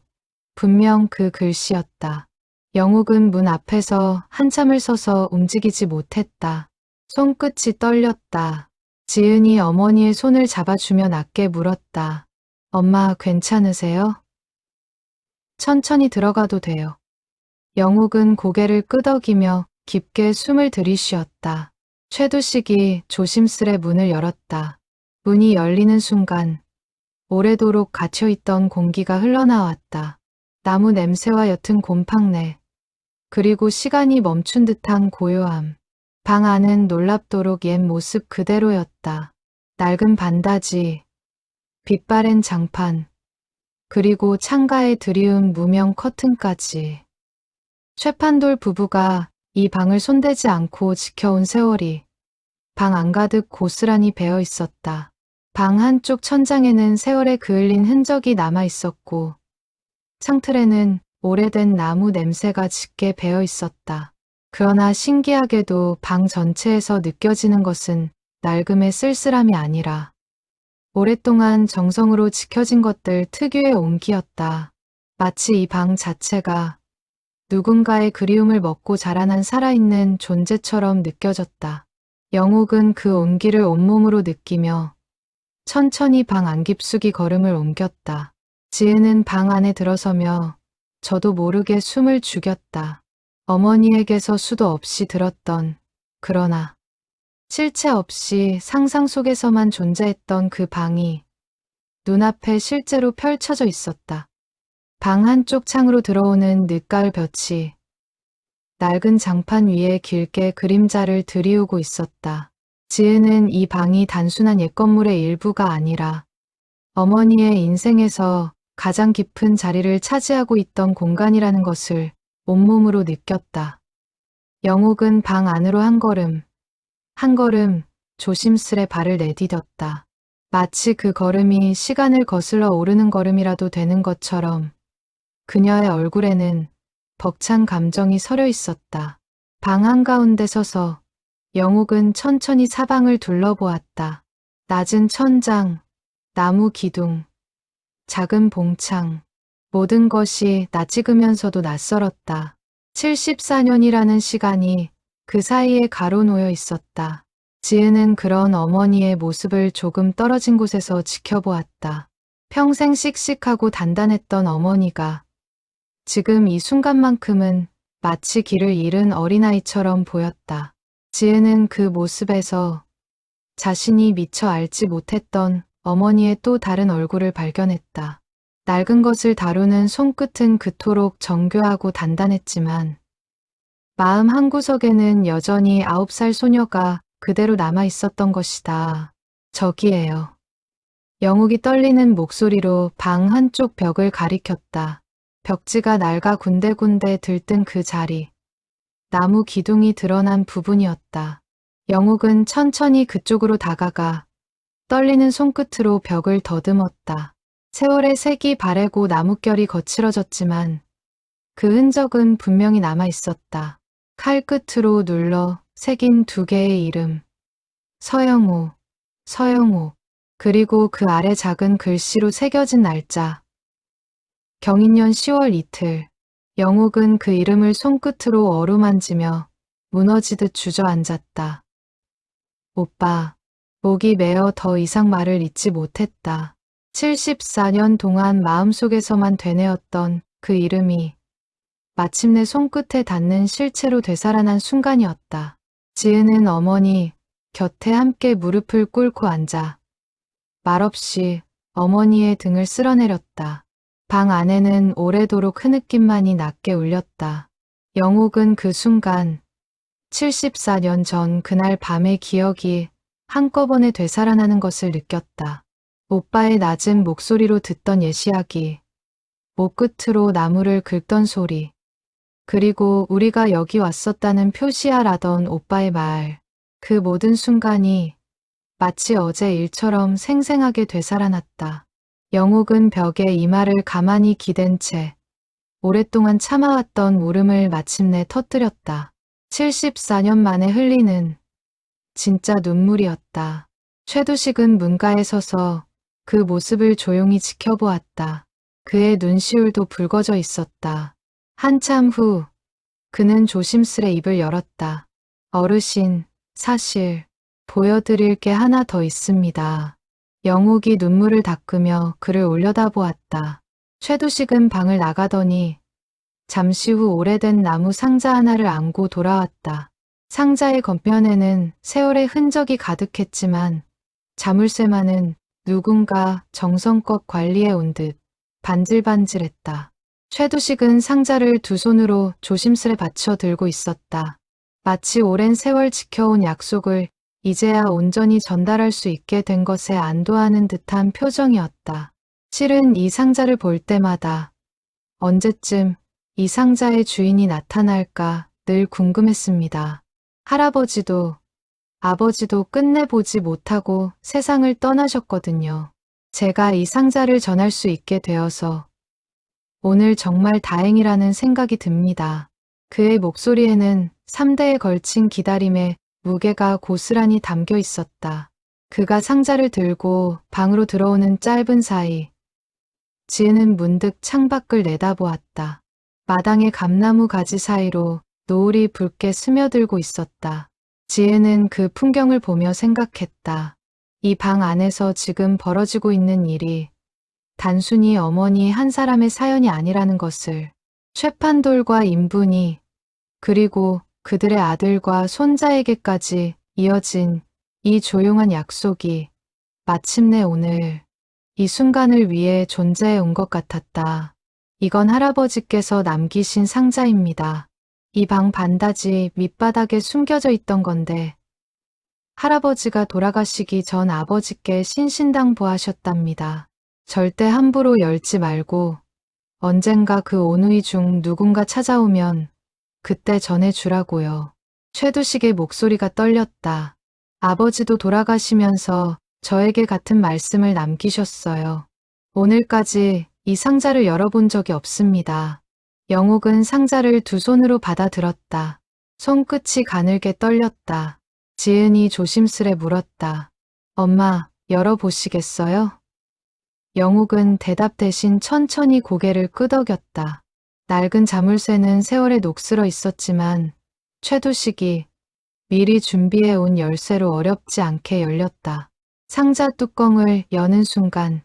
분명 그 글씨였다. 영욱은 문 앞에서 한참을 서서 움직이지 못했다. 손끝이 떨렸다. 지은이 어머니의 손을 잡아주며 낮게 물었다. 엄마 괜찮으세요? 천천히 들어가도 돼요. 영욱은 고개를 끄덕이며 깊게 숨을 들이쉬었다. 최두식이 조심스레 문을 열었다. 문이 열리는 순간 오래도록 갇혀있던 공기가 흘러나왔다. 나무 냄새와 옅은 곰팡내, 그리고 시간이 멈춘 듯한 고요함. 방 안은 놀랍도록 옛 모습 그대로였다. 낡은 반다지, 빛바랜 장판, 그리고 창가에 드리운 무명 커튼까지. 최판돌 부부가 이 방을 손대지 않고 지켜온 세월이 방 안가득 고스란히 배어 있었다. 방 한쪽 천장에는 세월에 그을린 흔적이 남아 있었고 창틀에는 오래된 나무 냄새가 짙게 배어 있었다. 그러나 신기하게도 방 전체에서 느껴지는 것은 낡음의 쓸쓸함이 아니라 오랫동안 정성으로 지켜진 것들 특유의 온기였다. 마치 이 방 자체가 누군가의 그리움을 먹고 자라난 살아있는 존재처럼 느껴졌다. 영욱은 그 온기를 온몸으로 느끼며 천천히 방 안 깊숙이 걸음을 옮겼다. 지은은 방 안에 들어서며 저도 모르게 숨을 죽였다. 어머니에게서 수도 없이 들었던, 그러나 실체 없이 상상 속에서만 존재했던 그 방이 눈앞에 실제로 펼쳐져 있었다. 방 한쪽 창으로 들어오는 늦가을 볕이 낡은 장판 위에 길게 그림자를 들이우고 있었다. 지은은 이 방이 단순한 옛 건물의 일부가 아니라 어머니의 인생에서 가장 깊은 자리를 차지하고 있던 공간이라는 것을 온몸으로 느꼈다. 영욱은 방 안으로 한 걸음 조심스레 발을 내디뎠다. 마치 그 걸음이 시간을 거슬러 오르는 걸음이라도 되는 것처럼 그녀의 얼굴에는 벅찬 감정이 서려 있었다. 방 한가운데 서서 영욱은 천천히 사방을 둘러보았다. 낮은 천장, 나무 기둥, 작은 봉창, 모든 것이 낯익으면서도 낯설었다. 74년이라는 시간이 그 사이에 가로놓여 있었다. 지은은 그런 어머니의 모습을 조금 떨어진 곳에서 지켜보았다. 평생 씩씩하고 단단했던 어머니가 지금 이 순간만큼은 마치 길을 잃은 어린아이처럼 보였다. 지은은 그 모습에서 자신이 미처 알지 못했던 어머니의 또 다른 얼굴을 발견했다. 낡은 것을 다루는 손끝은 그토록 정교하고 단단했지만 마음 한구석에는 여전히 9살 소녀가 그대로 남아 있었던 것이다. 저기에요. 영욱이 떨리는 목소리로 방 한쪽 벽을 가리켰다. 벽지가 낡아 군데군데 들뜬 그 자리. 나무 기둥이 드러난 부분이었다. 영욱은 천천히 그쪽으로 다가가 떨리는 손끝으로 벽을 더듬었다. 세월의 색이 바래고 나뭇결이 거칠어졌지만 그 흔적은 분명히 남아 있었다. 칼끝으로 눌러 새긴 2개의 이름. 서영호, 서영호. 그리고 그 아래 작은 글씨로 새겨진 날짜. 경인년 10월 이틀. 영욱은 그 이름을 손끝으로 어루만지며 무너지듯 주저앉았다. 오빠. 목이 메어 더 이상 말을 잇지 못했다. 74년 동안 마음속에서만 되뇌었던 그 이름이 마침내 손끝에 닿는 실체로 되살아난 순간이었다. 지은은 어머니 곁에 함께 무릎을 꿇고 앉아 말없이 어머니의 등을 쓸어내렸다. 방 안에는 오래도록 흐느낌만이 낮게 울렸다. 영욱은 그 순간 74년 전 그날 밤의 기억이 한꺼번에 되살아나는 것을 느꼈다. 오빠의 낮은 목소리로 듣던 옛 이야기, 목끝으로 나무를 긁던 소리, 그리고 우리가 여기 왔었다는 표시하라던 오빠의 말, 그 모든 순간이 마치 어제 일처럼 생생하게 되살아났다. 영욱은 벽에 이마를 가만히 기댄 채 오랫동안 참아왔던 울음을 마침내 터뜨렸다. 74년 만에 흘리는 진짜 눈물이었다. 최두식은 문가에 서서 그 모습을 조용히 지켜보았다. 그의 눈시울도 붉어져 있었다. 한참 후 그는 조심스레 입을 열었다. 어르신, 사실 보여드릴 게 하나 더 있습니다. 영옥이 눈물을 닦으며 그를 올려다보았다. 최두식은 방을 나가더니 잠시 후 오래된 나무 상자 하나를 안고 돌아왔다. 상자의 겉면에는 세월의 흔적이 가득했지만 자물쇠만은 누군가 정성껏 관리해 온 듯 반질반질했다. 최두식은 상자를 두 손으로 조심스레 받쳐 들고 있었다. 마치 오랜 세월 지켜온 약속을 이제야 온전히 전달할 수 있게 된 것에 안도하는 듯한 표정이었다. 실은 이 상자를 볼 때마다 언제쯤 이 상자의 주인이 나타날까 늘 궁금했습니다. 할아버지도 아버지도 끝내보지 못하고 세상을 떠나셨거든요. 제가 이 상자를 전할 수 있게 되어서 오늘 정말 다행이라는 생각이 듭니다. 그의 목소리에는 3대에 걸친 기다림의 무게가 고스란히 담겨 있었다. 그가 상자를 들고 방으로 들어오는 짧은 사이 지은은 문득 창밖을 내다보았다. 마당의 감나무 가지 사이로 노을이 붉게 스며들고 있었다. 지은은 그 풍경을 보며 생각했다. 이 방 안에서 지금 벌어지고 있는 일이 단순히 어머니 한 사람의 사연이 아니라는 것을, 최판돌과 인분이 그리고 그들의 아들과 손자에게까지 이어진 이 조용한 약속이 마침내 오늘 이 순간을 위해 존재해 온 것 같았다. 이건 할아버지께서 남기신 상자입니다. 이 방 반다지 밑바닥에 숨겨져 있던 건데 할아버지가 돌아가시기 전 아버지께 신신당부하셨답니다. 절대 함부로 열지 말고 언젠가 그 온누이 중 누군가 찾아오면 그때 전해주라고요. 최두식의 목소리가 떨렸다. 아버지도 돌아가시면서 저에게 같은 말씀을 남기셨어요. 오늘까지 이 상자를 열어본 적이 없습니다. 영옥은 상자를 두 손으로 받아들었다. 손끝이 가늘게 떨렸다. 지은이 조심스레 물었다. 엄마, 열어보시겠어요? 영옥은 대답 대신 천천히 고개를 끄덕였다. 낡은 자물쇠는 세월에 녹슬어 있었지만 최두식이 미리 준비해온 열쇠로 어렵지 않게 열렸다. 상자 뚜껑을 여는 순간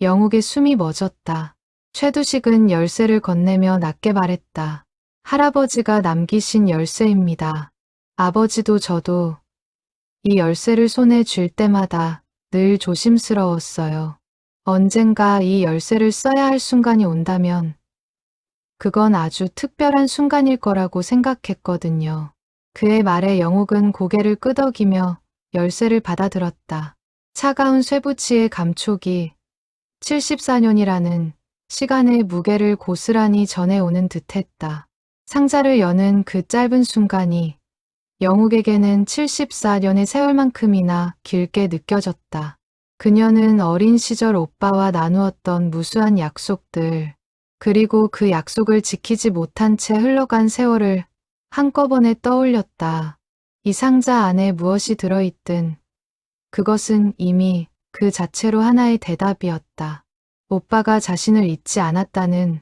영옥의 숨이 멎었다. 최두식은 열쇠를 건네며 낮게 말했다. 할아버지가 남기신 열쇠입니다. 아버지도 저도 이 열쇠를 손에 쥘 때마다 늘 조심스러웠어요. 언젠가 이 열쇠를 써야 할 순간이 온다면 그건 아주 특별한 순간일 거라고 생각했거든요. 그의 말에 영옥은 고개를 끄덕이며 열쇠를 받아들었다. 차가운 쇠붙이의 감촉이 74년이라는 시간의 무게를 고스란히 전해오는 듯했다. 상자를 여는 그 짧은 순간이 영옥에게는 74년의 세월만큼이나 길게 느껴졌다. 그녀는 어린 시절 오빠와 나누었던 무수한 약속들, 그리고 그 약속을 지키지 못한 채 흘러간 세월을 한꺼번에 떠올렸다. 이 상자 안에 무엇이 들어있든 그것은 이미 그 자체로 하나의 대답이었다. 오빠가 자신을 잊지 않았다는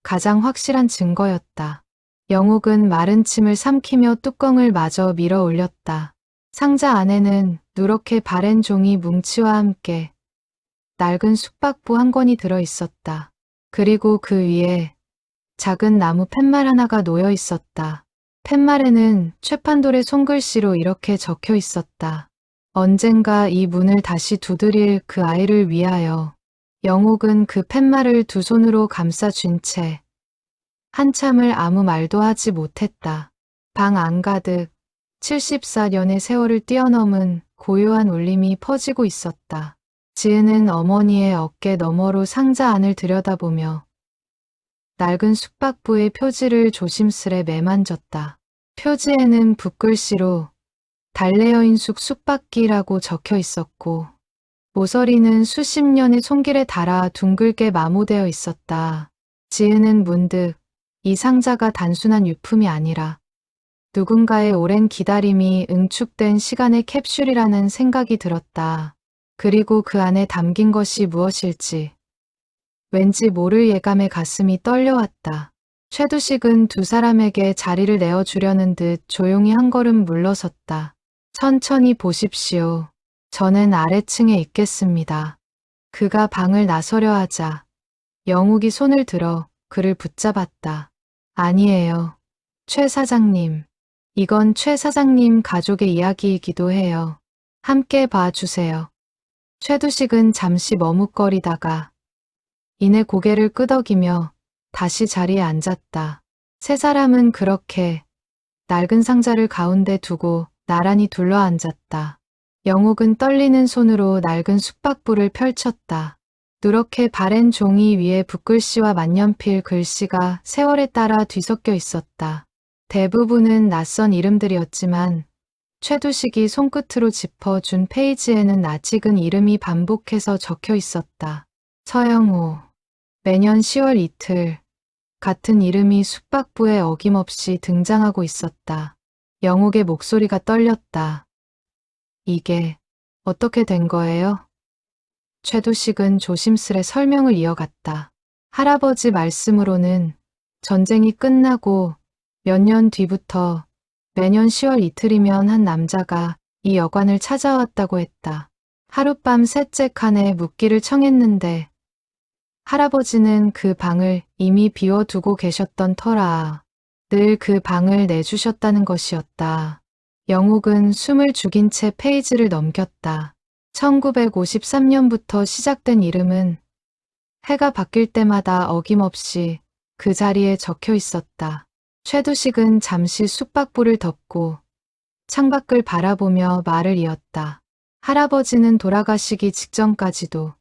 가장 확실한 증거였다. 영옥은 마른 침을 삼키며 뚜껑을 마저 밀어 올렸다. 상자 안에는 누렇게 바랜 종이 뭉치와 함께 낡은 숙박부 한 권이 들어 있었다. 그리고 그 위에 작은 나무 팻말 하나가 놓여 있었다. 팻말에는 최판돌의 손글씨로 이렇게 적혀 있었다. 언젠가 이 문을 다시 두드릴 그 아이를 위하여. 영옥은 그 팻말을 두 손으로 감싸 쥔 채 한참을 아무 말도 하지 못했다. 방 안가득 74년의 세월을 뛰어넘은 고요한 울림이 퍼지고 있었다. 지은은 어머니의 어깨 너머로 상자 안을 들여다보며 낡은 숙박부의 표지를 조심스레 매만졌다. 표지에는 붓글씨로 달래여인숙 숙박기라고 적혀 있었고 모서리는 수십 년의 손길에 닳아 둥글게 마모되어 있었다. 지은은 문득 이 상자가 단순한 유품이 아니라 누군가의 오랜 기다림이 응축된 시간의 캡슐이라는 생각이 들었다. 그리고 그 안에 담긴 것이 무엇일지 왠지 모를 예감에 가슴이 떨려왔다. 최두식은 두 사람에게 자리를 내어주려는 듯 조용히 한 걸음 물러섰다. 천천히 보십시오. 저는 아래층에 있겠습니다. 그가 방을 나서려 하자 영욱이 손을 들어 그를 붙잡았다. 아니에요. 최 사장님. 이건 최 사장님 가족의 이야기이기도 해요. 함께 봐주세요. 최두식은 잠시 머뭇거리다가 이내 고개를 끄덕이며 다시 자리에 앉았다. 세 사람은 그렇게 낡은 상자를 가운데 두고 나란히 둘러앉았다. 영욱은 떨리는 손으로 낡은 숙박부를 펼쳤다. 누렇게 바랜 종이 위에 붓글씨와 만년필 글씨가 세월에 따라 뒤섞여 있었다. 대부분은 낯선 이름들이었지만 최두식이 손끝으로 짚어준 페이지에는 낯익은 이름이 반복해서 적혀 있었다. 서영호. 매년 10월 이틀 같은 이름이 숙박부에 어김없이 등장하고 있었다. 영욱의 목소리가 떨렸다. 이게 어떻게 된 거예요? 최두식은 조심스레 설명을 이어갔다. 할아버지 말씀으로는 전쟁이 끝나고 몇 년 뒤부터 매년 10월 이틀이면 한 남자가 이 여관을 찾아왔다고 했다. 하룻밤 셋째 칸에 묵기를 청했는데 할아버지는 그 방을 이미 비워두고 계셨던 터라 늘 그 방을 내주셨다는 것이었다. 영욱은 숨을 죽인 채 페이지를 넘겼다. 1953년부터 시작된 이름은 해가 바뀔 때마다 어김없이 그 자리에 적혀 있었다. 최두식은 잠시 숙박부를 덮고 창밖을 바라보며 말을 이었다. 할아버지는 돌아가시기 직전까지도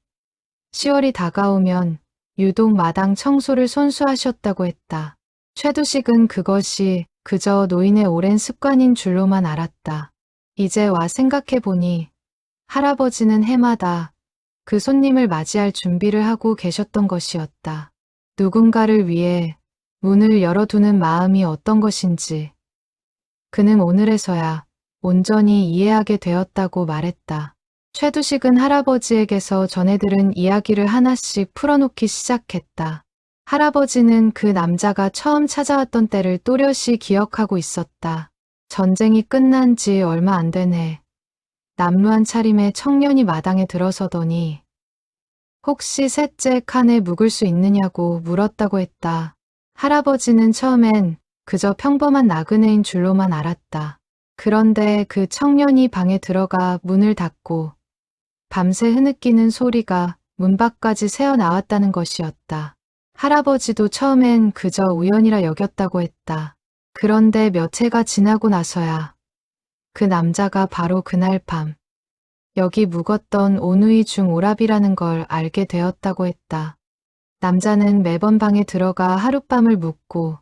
10월이 다가오면 유독 마당 청소를 손수하셨다고 했다. 최두식은 그것이 그저 노인의 오랜 습관인 줄로만 알았다. 이제 와 생각해보니 할아버지는 해마다 그 손님을 맞이할 준비를 하고 계셨던 것이었다. 누군가를 위해 문을 열어두는 마음이 어떤 것인지 그는 오늘에서야 온전히 이해하게 되었다고 말했다. 최두식은 할아버지에게서 전해 들은 이야기를 하나씩 풀어놓기 시작했다. 할아버지는 그 남자가 처음 찾아왔던 때를 또렷이 기억하고 있었다. 전쟁이 끝난 지 얼마 안 된 해, 남루한 차림의 청년이 마당에 들어서더니 혹시 셋째 칸에 묵을 수 있느냐고 물었다고 했다. 할아버지는 처음엔 그저 평범한 나그네인 줄로만 알았다. 그런데 그 청년이 방에 들어가 문을 닫고 밤새 흐느끼는 소리가 문 밖까지 새어나왔다는 것이었다. 할아버지도 처음엔 그저 우연이라 여겼다고 했다. 그런데 몇 해가 지나고 나서야 그 남자가 바로 그날 밤 여기 묵었던 오누이 중 오랍이라는 걸 알게 되었다고 했다. 남자는 매번 방에 들어가 하룻밤을 묵고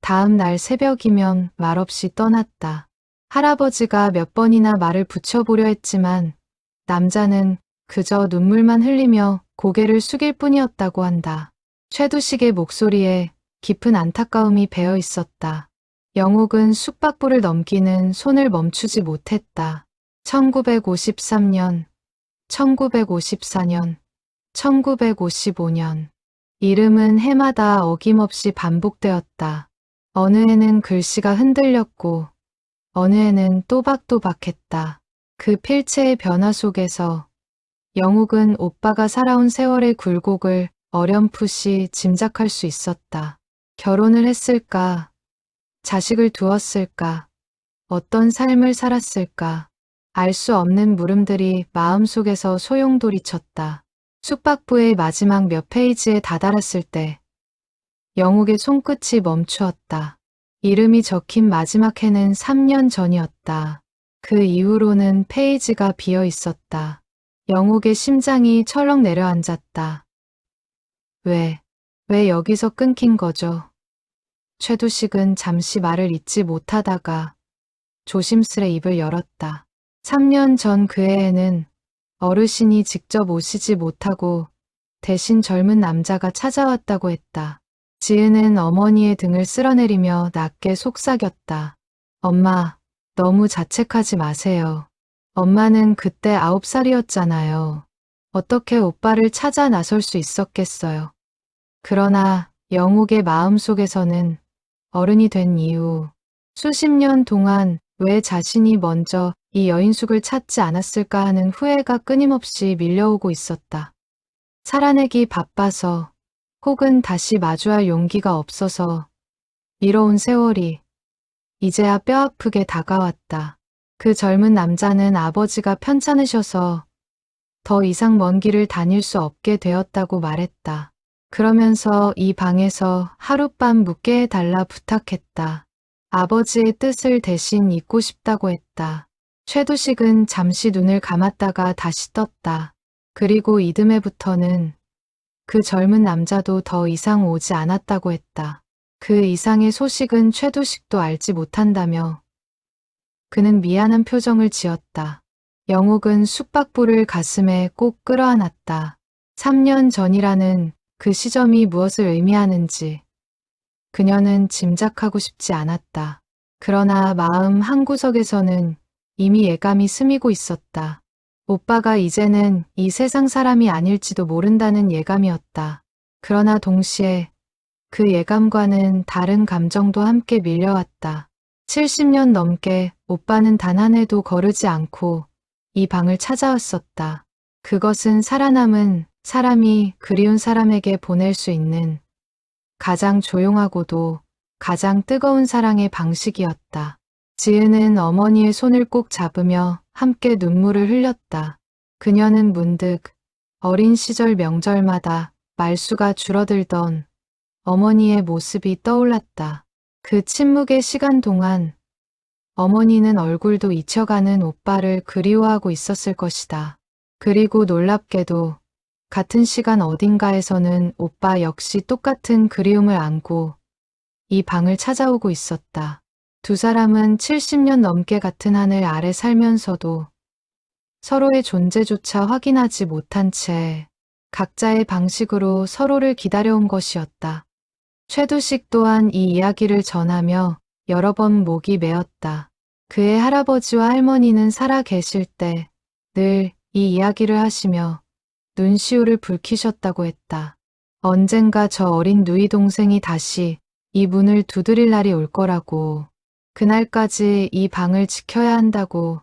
다음 날 새벽이면 말없이 떠났다. 할아버지가 몇 번이나 말을 붙여보려 했지만 남자는 그저 눈물만 흘리며 고개를 숙일 뿐이었다고 한다. 최두식의 목소리에 깊은 안타까움이 배어 있었다. 영욱은 숙박부를 넘기는 손을 멈추지 못했다. 1953년, 1954년, 1955년. 이름은 해마다 어김없이 반복되었다. 어느 해는 글씨가 흔들렸고 어느 해는 또박또박했다. 그 필체의 변화 속에서 영욱은 오빠가 살아온 세월의 굴곡을 어렴풋이 짐작할 수 있었다. 결혼을 했을까? 자식을 두었을까? 어떤 삶을 살았을까? 알 수 없는 물음들이 마음속에서 소용돌이쳤다. 숙박부의 마지막 몇 페이지에 다다랐을 때 영욱의 손끝이 멈추었다. 이름이 적힌 마지막 해는 3년 전이었다. 그 이후로는 페이지가 비어 있었다. 영욱의 심장이 철렁 내려앉았다. 왜 여기서 끊긴 거죠? 최두식은 잠시 말을 잇지 못하다가 조심스레 입을 열었다. 3년 전 그 해에는 어르신이 직접 오시지 못하고 대신 젊은 남자가 찾아왔다고 했다. 지은은 어머니의 등을 쓸어내리며 낮게 속삭였다. 엄마, 너무 자책하지 마세요. 엄마는 그때 9살이었잖아요. 어떻게 오빠를 찾아 나설 수 있었겠어요. 그러나 영욱의 마음속에서는 어른이 된 이후 수십 년 동안 왜 자신이 먼저 이 여인숙을 찾지 않았을까 하는 후회가 끊임없이 밀려오고 있었다. 살아내기 바빠서 혹은 다시 마주할 용기가 없어서 미뤄온 세월이 이제야 뼈아프게 다가왔다. 그 젊은 남자는 아버지가 편찮으셔서 더 이상 먼 길을 다닐 수 없게 되었다고 말했다. 그러면서 이 방에서 하룻밤 묵게 해달라 부탁했다. 아버지의 뜻을 대신 잊고 싶다고 했다. 최두식은 잠시 눈을 감았다가 다시 떴다. 그리고 이듬해부터는 그 젊은 남자도 더 이상 오지 않았다고 했다. 그 이상의 소식은 최두식도 알지 못한다며 그는 미안한 표정을 지었다. 영욱은 숙박부를 가슴에 꼭 끌어안았다. 3년 전이라는 그 시점이 무엇을 의미하는지 그녀는 짐작하고 싶지 않았다. 그러나 마음 한구석에서는 이미 예감이 스미고 있었다. 오빠가 이제는 이 세상 사람이 아닐지도 모른다는 예감이었다. 그러나 동시에 그 예감과는 다른 감정도 함께 밀려왔다. 70년 넘게 오빠는 단 한 해도 거르지 않고 이 방을 찾아왔었다. 그것은 살아남은 사람이 그리운 사람에게 보낼 수 있는 가장 조용하고도 가장 뜨거운 사랑의 방식이었다. 지은은 어머니의 손을 꼭 잡으며 함께 눈물을 흘렸다. 그녀는 문득 어린 시절 명절마다 말수가 줄어들던 어머니의 모습이 떠올랐다. 그 침묵의 시간 동안 어머니는 얼굴도 잊혀가는 오빠를 그리워하고 있었을 것이다. 그리고 놀랍게도 같은 시간 어딘가에서는 오빠 역시 똑같은 그리움을 안고 이 방을 찾아오고 있었다. 두 사람은 70년 넘게 같은 하늘 아래 살면서도 서로의 존재조차 확인하지 못한 채 각자의 방식으로 서로를 기다려온 것이었다. 최두식 또한 이 이야기를 전하며 여러 번 목이 메었다. 그의 할아버지와 할머니는 살아 계실 때 늘 이 이야기를 하시며 눈시울을 붉히셨다고 했다. 언젠가 저 어린 누이 동생이 다시 이 문을 두드릴 날이 올 거라고, 그날까지 이 방을 지켜야 한다고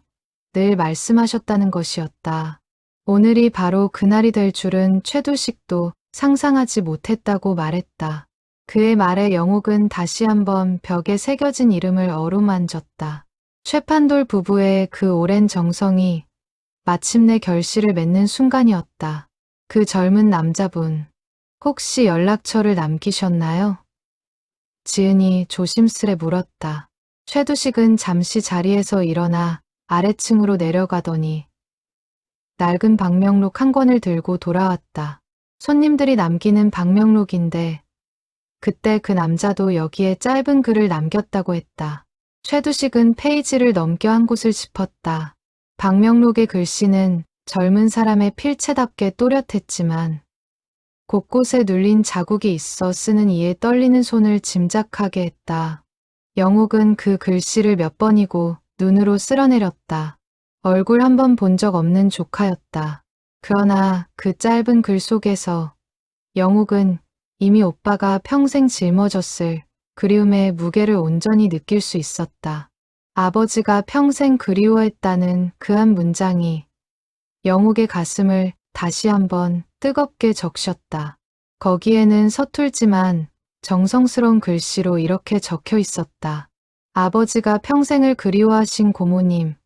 늘 말씀하셨다는 것이었다. 오늘이 바로 그날이 될 줄은 최두식도 상상하지 못했다고 말했다. 그의 말에 영욱은 다시 한번 벽에 새겨진 이름을 어루만졌다. 최판돌 부부의 그 오랜 정성이 마침내 결실을 맺는 순간이었다. 그 젊은 남자분, 혹시 연락처를 남기셨나요? 지은이 조심스레 물었다. 최두식은 잠시 자리에서 일어나 아래층으로 내려가더니 낡은 방명록 한 권을 들고 돌아왔다. 손님들이 남기는 방명록인데 그때 그 남자도 여기에 짧은 글을 남겼다고 했다. 최두식은 페이지를 넘겨 한 곳을 짚었다. 방명록의 글씨는 젊은 사람의 필체답게 또렷했지만 곳곳에 눌린 자국이 있어 쓰는 이에 떨리는 손을 짐작하게 했다. 영욱은 그 글씨를 몇 번이고 눈으로 쓸어내렸다. 얼굴 한 번 본 적 없는 조카였다. 그러나 그 짧은 글 속에서 영욱은 이미 오빠가 평생 짊어졌을 그리움의 무게를 온전히 느낄 수 있었다. 아버지가 평생 그리워했다는 그 한 문장이 영욱의 가슴을 다시 한번 뜨겁게 적셨다. 거기에는 서툴지만 정성스러운 글씨로 이렇게 적혀 있었다. 아버지가 평생을 그리워하신 고모님,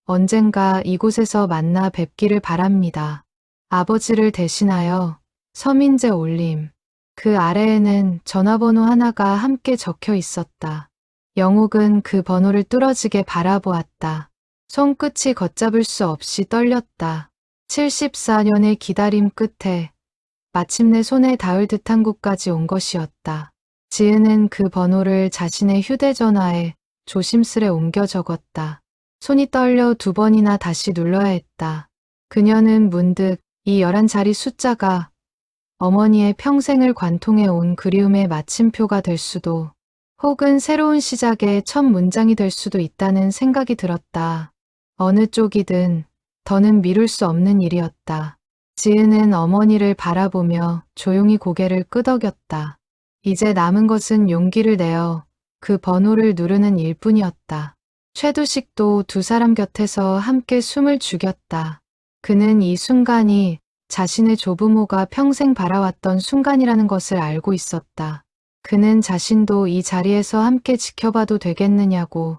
언젠가 이곳에서 만나 뵙기를 바랍니다. 아버지를 대신하여 서민재 올림. 그 아래에는 전화번호 하나가 함께 적혀 있었다. 영욱은 그 번호를 뚫어지게 바라보았다. 손끝이 걷잡을 수 없이 떨렸다. 74년의 기다림 끝에 마침내 손에 닿을 듯한 곳까지 온 것이었다. 지은은 그 번호를 자신의 휴대전화에 조심스레 옮겨 적었다. 손이 떨려 2번이나 다시 눌러야 했다. 그녀는 문득 이 11자리 숫자가 어머니의 평생을 관통해 온 그리움의 마침표가 될 수도, 혹은 새로운 시작의 첫 문장이 될 수도 있다는 생각이 들었다. 어느 쪽이든 더는 미룰 수 없는 일이었다. 지은은 어머니를 바라보며 조용히 고개를 끄덕였다. 이제 남은 것은 용기를 내어 그 번호를 누르는 일뿐이었다. 최두식도 두 사람 곁에서 함께 숨을 죽였다. 그는 이 순간이 자신의 조부모가 평생 바라왔던 순간이라는 것을 알고 있었다. 그는 자신도 이 자리에서 함께 지켜봐도 되겠느냐고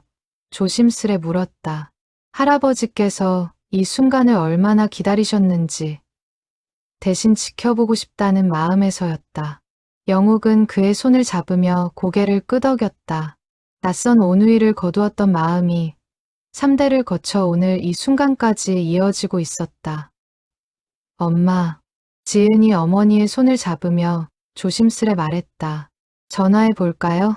조심스레 물었다. 할아버지께서 이 순간을 얼마나 기다리셨는지 대신 지켜보고 싶다는 마음에서였다. 영욱은 그의 손을 잡으며 고개를 끄덕였다. 낯선 온누이를 거두었던 마음이 3대를 거쳐 오늘 이 순간까지 이어지고 있었다. 엄마, 지은이 어머니의 손을 잡으며 조심스레 말했다. 전화해 볼까요?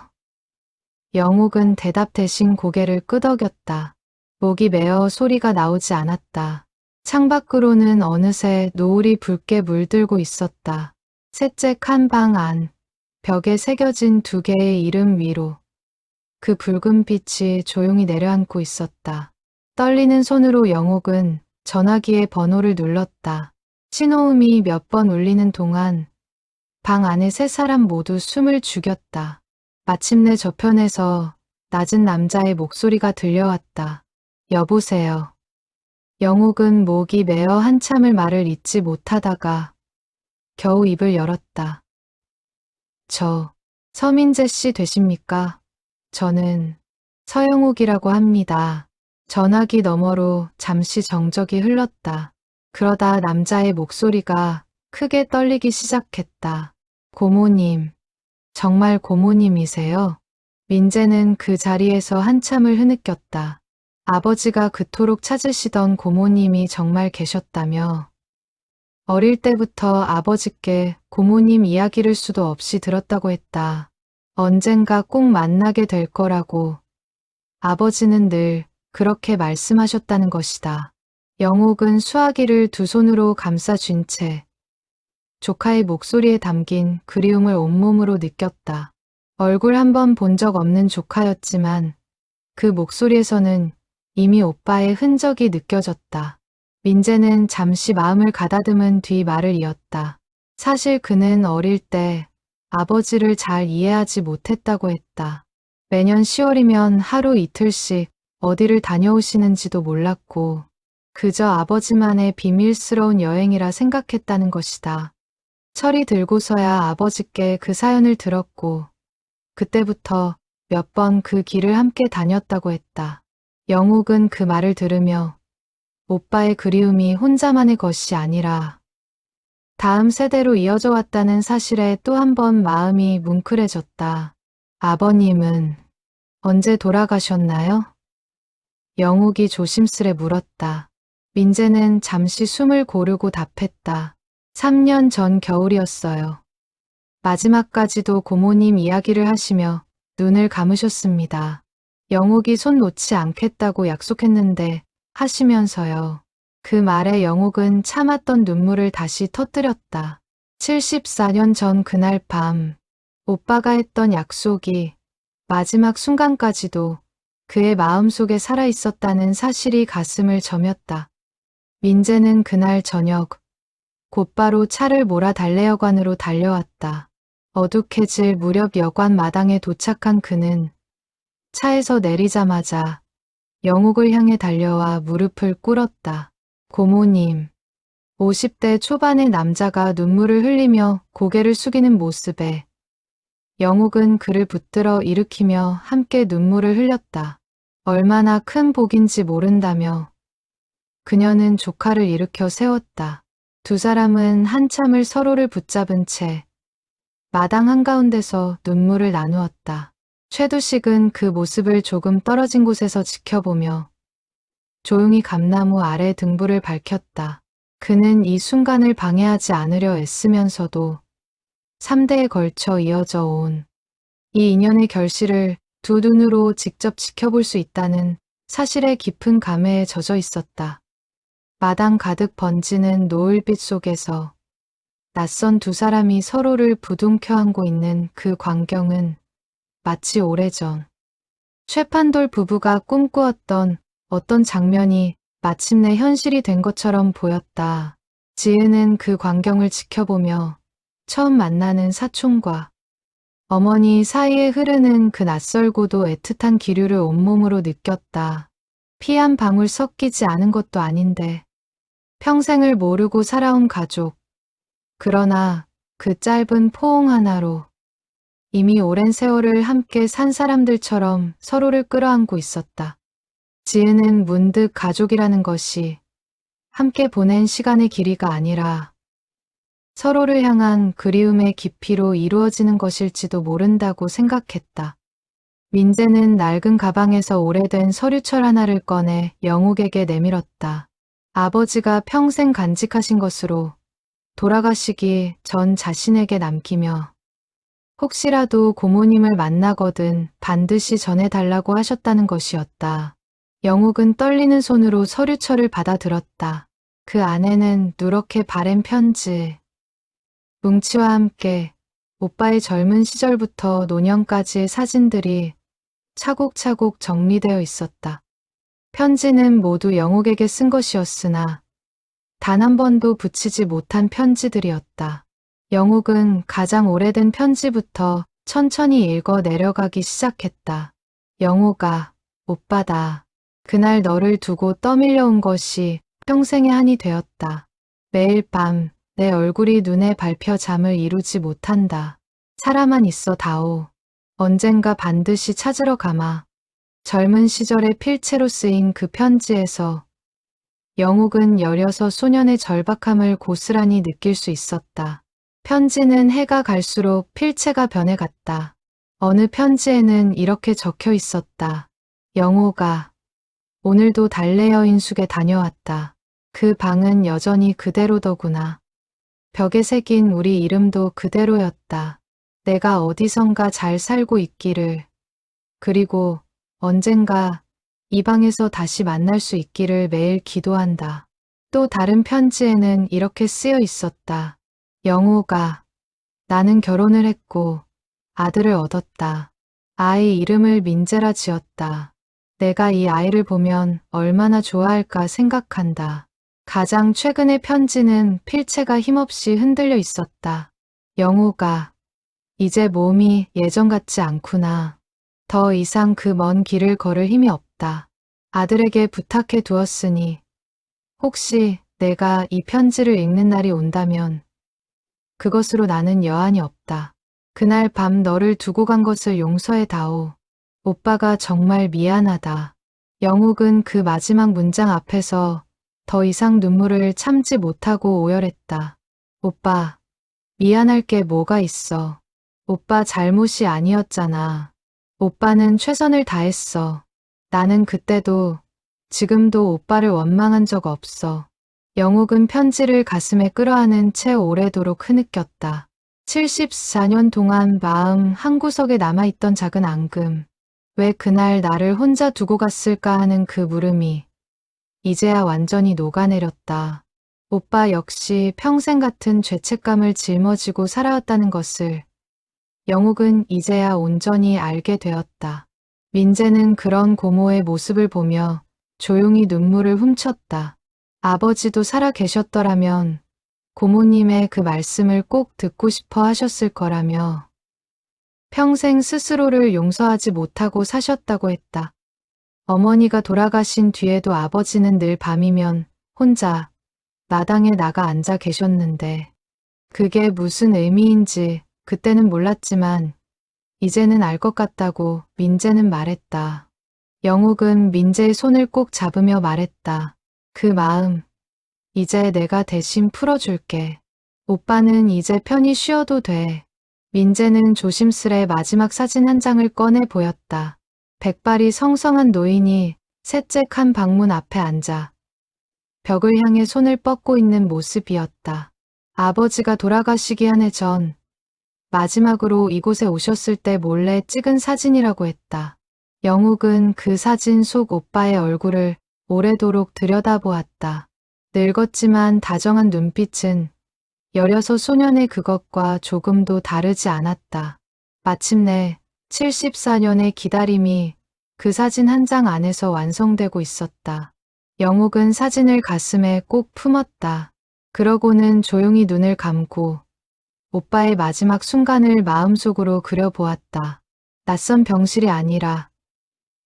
영욱은 대답 대신 고개를 끄덕였다. 목이 메어 소리가 나오지 않았다. 창밖으로는 어느새 노을이 붉게 물들고 있었다. 셋째 칸 방 안, 벽에 새겨진 두 개의 이름 위로 그 붉은 빛이 조용히 내려앉고 있었다. 떨리는 손으로 영욱은 전화기의 번호를 눌렀다. 신호음이 몇 번 울리는 동안 방 안의 세 사람 모두 숨을 죽였다. 마침내 저편에서 낮은 남자의 목소리가 들려왔다. 여보세요. 영욱은 목이 메어 한참을 말을 잇지 못하다가 겨우 입을 열었다. 저, 서민재 씨 되십니까? 저는 서영욱이라고 합니다. 전화기 너머로 잠시 정적이 흘렀다. 그러다 남자의 목소리가 크게 떨리기 시작했다. 고모님, 정말 고모님이세요? 민재는 그 자리에서 한참을 흐느꼈다. 아버지가 그토록 찾으시던 고모님이 정말 계셨다며. 어릴 때부터 아버지께 고모님 이야기를 수도 없이 들었다고 했다. 언젠가 꼭 만나게 될 거라고. 아버지는 늘 그렇게 말씀하셨다는 것이다. 영욱은 수화기를 두 손으로 감싸쥔 채 조카의 목소리에 담긴 그리움을 온몸으로 느꼈다. 얼굴 한 번 본 적 없는 조카였지만 그 목소리에서는 이미 오빠의 흔적이 느껴졌다. 민재는 잠시 마음을 가다듬은 뒤 말을 이었다. 사실 그는 어릴 때 아버지를 잘 이해하지 못했다고 했다. 매년 10월이면 하루 이틀씩 어디를 다녀오시는지도 몰랐고 그저 아버지만의 비밀스러운 여행이라 생각했다는 것이다. 철이 들고서야 아버지께 그 사연을 들었고 그때부터 몇 번 그 길을 함께 다녔다고 했다. 영욱은 그 말을 들으며 오빠의 그리움이 혼자만의 것이 아니라 다음 세대로 이어져 왔다는 사실에 또 한 번 마음이 뭉클해졌다. 아버님은 언제 돌아가셨나요? 영욱이 조심스레 물었다. 민재는 잠시 숨을 고르고 답했다. 3년 전 겨울이었어요. 마지막까지도 고모님 이야기를 하시며 눈을 감으셨습니다. 영욱이 손 놓지 않겠다고 약속했는데 하시면서요. 그 말에 영욱은 참았던 눈물을 다시 터뜨렸다. 74년 전 그날 밤 오빠가 했던 약속이 마지막 순간까지도 그의 마음속에 살아있었다는 사실이 가슴을 저몄다. 민재는 그날 저녁 곧바로 차를 몰아 달래여관으로 달려왔다. 어둑해질 무렵 여관 마당에 도착한 그는 차에서 내리자마자 영욱을 향해 달려와 무릎을 꿇었다. 고모님. 50대 초반의 남자가 눈물을 흘리며 고개를 숙이는 모습에 영욱은 그를 붙들어 일으키며 함께 눈물을 흘렸다. 얼마나 큰 복인지 모른다며 그녀는 조카를 일으켜 세웠다. 두 사람은 한참을 서로를 붙잡은 채 마당 한가운데서 눈물을 나누었다. 최두식은 그 모습을 조금 떨어진 곳에서 지켜보며 조용히 감나무 아래 등불을 밝혔다. 그는 이 순간을 방해하지 않으려 애쓰면서도 3대에 걸쳐 이어져 온 이 인연의 결실을 두 눈으로 직접 지켜볼 수 있다는 사실의 깊은 감회에 젖어 있었다. 마당 가득 번지는 노을빛 속에서 낯선 두 사람이 서로를 부둥켜 안고 있는 그 광경은 마치 오래전 쇠판돌 부부가 꿈꾸었던 어떤 장면이 마침내 현실이 된 것처럼 보였다. 지은은 그 광경을 지켜보며 처음 만나는 사촌과 어머니 사이에 흐르는 그 낯설고도 애틋한 기류를 온몸으로 느꼈다. 피 한 방울 섞이지 않은 것도 아닌데 평생을 모르고 살아온 가족. 그러나 그 짧은 포옹 하나로 이미 오랜 세월을 함께 산 사람들처럼 서로를 끌어안고 있었다. 지은은 문득 가족이라는 것이 함께 보낸 시간의 길이가 아니라 서로를 향한 그리움의 깊이로 이루어지는 것일지도 모른다고 생각했다. 민재는 낡은 가방에서 오래된 서류철 하나를 꺼내 영옥에게 내밀었다. 아버지가 평생 간직하신 것으로 돌아가시기 전 자신에게 남기며 혹시라도 고모님을 만나거든 반드시 전해달라고 하셨다는 것이었다. 영옥은 떨리는 손으로 서류철을 받아들었다. 그 안에는 누렇게 바랜 편지. 뭉치와 함께 오빠의 젊은 시절부터 노년까지의 사진들이 차곡차곡 정리되어 있었다. 편지는 모두 영옥에게 쓴 것이었으나 단 한 번도 붙이지 못한 편지들이었다. 영옥은 가장 오래된 편지부터 천천히 읽어 내려가기 시작했다. 영옥아, 오빠다. 그날 너를 두고 떠밀려온 것이 평생의 한이 되었다. 매일 밤 내 얼굴이 눈에 밟혀 잠을 이루지 못한다. 살아만 있어 다오. 언젠가 반드시 찾으러 가마. 젊은 시절의 필체로 쓰인 그 편지에서 영옥은 16 소년의 절박함을 고스란히 느낄 수 있었다. 편지는 해가 갈수록 필체가 변해갔다. 어느 편지에는 이렇게 적혀 있었다. 영옥아, 오늘도 달래 여인숙에 다녀왔다. 그 방은 여전히 그대로더구나. 벽에 새긴 우리 이름도 그대로였다. 내가 어디선가 잘 살고 있기를. 그리고 언젠가 이 방에서 다시 만날 수 있기를 매일 기도한다. 또 다른 편지에는 이렇게 쓰여 있었다. 영옥아, 나는 결혼을 했고 아들을 얻었다. 아이 이름을 민재라 지었다. 내가 이 아이를 보면 얼마나 좋아할까 생각한다. 가장 최근의 편지는 필체가 힘없이 흔들려 있었다. 영옥아, 이제 몸이 예전 같지 않구나. 더 이상 그 먼 길을 걸을 힘이 없다. 아들에게 부탁해 두었으니 혹시 내가 이 편지를 읽는 날이 온다면 그것으로 나는 여한이 없다. 그날 밤 너를 두고 간 것을 용서해 다오. 오빠가 정말 미안하다. 영옥은 그 마지막 문장 앞에서 더 이상 눈물을 참지 못하고 오열했다. 오빠, 미안할 게 뭐가 있어. 오빠 잘못이 아니었잖아. 오빠는 최선을 다했어. 나는 그때도 지금도 오빠를 원망한 적 없어. 영옥은 편지를 가슴에 끌어안은 채 오래도록 흐느꼈다. 74년 동안 마음 한구석에 남아있던 작은 앙금. 왜 그날 나를 혼자 두고 갔을까 하는 그 물음이 이제야 완전히 녹아내렸다. 오빠 역시 평생 같은 죄책감을 짊어지고 살아왔다는 것을 영옥은 이제야 온전히 알게 되었다. 민재는 그런 고모의 모습을 보며 조용히 눈물을 훔쳤다. 아버지도 살아 계셨더라면 고모님의 그 말씀을 꼭 듣고 싶어 하셨을 거라며 평생 스스로를 용서하지 못하고 사셨다고 했다. 어머니가 돌아가신 뒤에도 아버지는 늘 밤이면 혼자 마당에 나가 앉아 계셨는데 그게 무슨 의미인지 그때는 몰랐지만 이제는 알 것 같다고 민재는 말했다. 영옥은 민재의 손을 꼭 잡으며 말했다. 그 마음, 이제 내가 대신 풀어줄게. 오빠는 이제 편히 쉬어도 돼. 민재는 조심스레 마지막 사진 한 장을 꺼내 보였다. 백발이 성성한 노인이 셋째 칸 방문 앞에 앉아 벽을 향해 손을 뻗고 있는 모습이었다. 아버지가 돌아가시기 한 해 전 마지막으로 이곳에 오셨을 때 몰래 찍은 사진이라고 했다. 영옥은 그 사진 속 오빠의 얼굴을 오래도록 들여다보았다. 늙었지만 다정한 눈빛은 16 소년의 그것과 조금도 다르지 않았다. 마침내 74년의 기다림이 그 사진 한 장 안에서 완성되고 있었다. 영옥은 사진을 가슴에 꼭 품었다. 그러고는 조용히 눈을 감고 오빠의 마지막 순간을 마음속으로 그려보았다. 낯선 병실이 아니라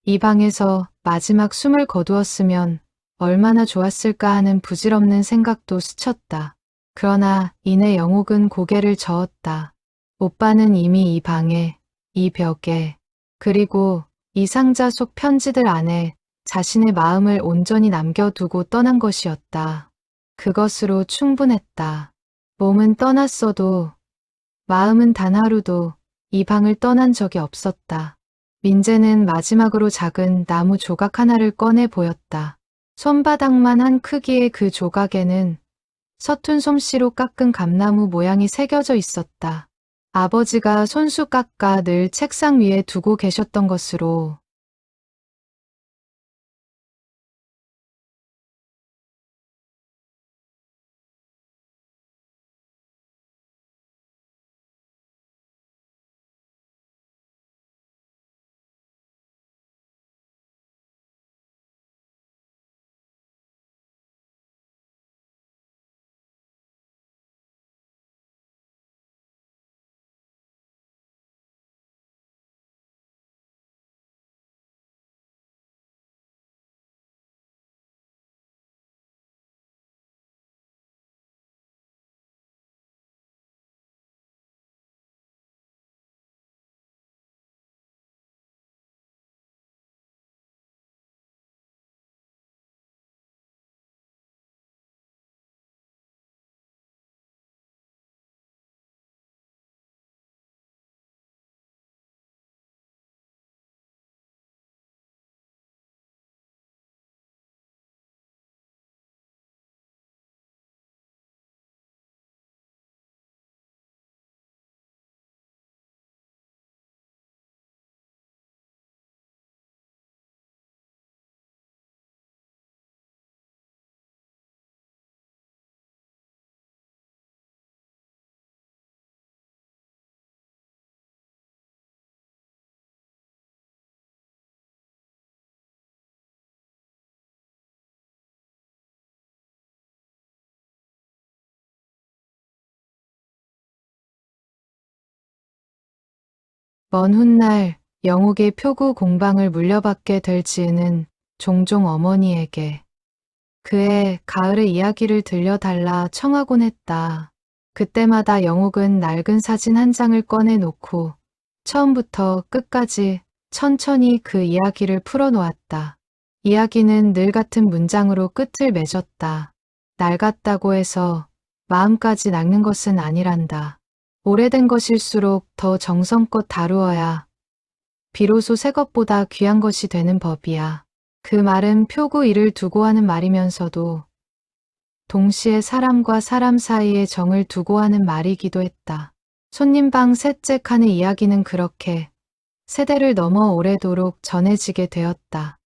이 방에서 마지막 숨을 거두었으면 얼마나 좋았을까 하는 부질없는 생각도 스쳤다. 그러나 이내 영옥은 고개를 저었다. 오빠는 이미 이 방에, 이 벽에, 그리고 이 상자 속 편지들 안에 자신의 마음을 온전히 남겨두고 떠난 것이었다. 그것으로 충분했다. 몸은 떠났어도 마음은 단 하루도 이 방을 떠난 적이 없었다. 민재는 마지막으로 작은 나무 조각 하나를 꺼내 보였다. 손바닥만 한 크기의 그 조각에는 서툰 솜씨로 깎은 감나무 모양이 새겨져 있었다. 아버지가 손수 깎아 늘 책상 위에 두고 계셨던 것으로. 먼 훗날 영옥의 표구 공방을 물려받게 될 지은은 종종 어머니에게 그의 가을의 이야기를 들려달라 청하곤 했다. 그때마다 영옥은 낡은 사진 한 장을 꺼내 놓고 처음부터 끝까지 천천히 그 이야기를 풀어놓았다. 이야기는 늘 같은 문장으로 끝을 맺었다. 낡았다고 해서 마음까지 낡는 것은 아니란다. 오래된 것일수록 더 정성껏 다루어야 비로소 새 것보다 귀한 것이 되는 법이야. 그 말은 표구 일을 두고 하는 말이면서도 동시에 사람과 사람 사이의 정을 두고 하는 말이기도 했다. 손님방 셋째 칸의 이야기는 그렇게 세대를 넘어 오래도록 전해지게 되었다.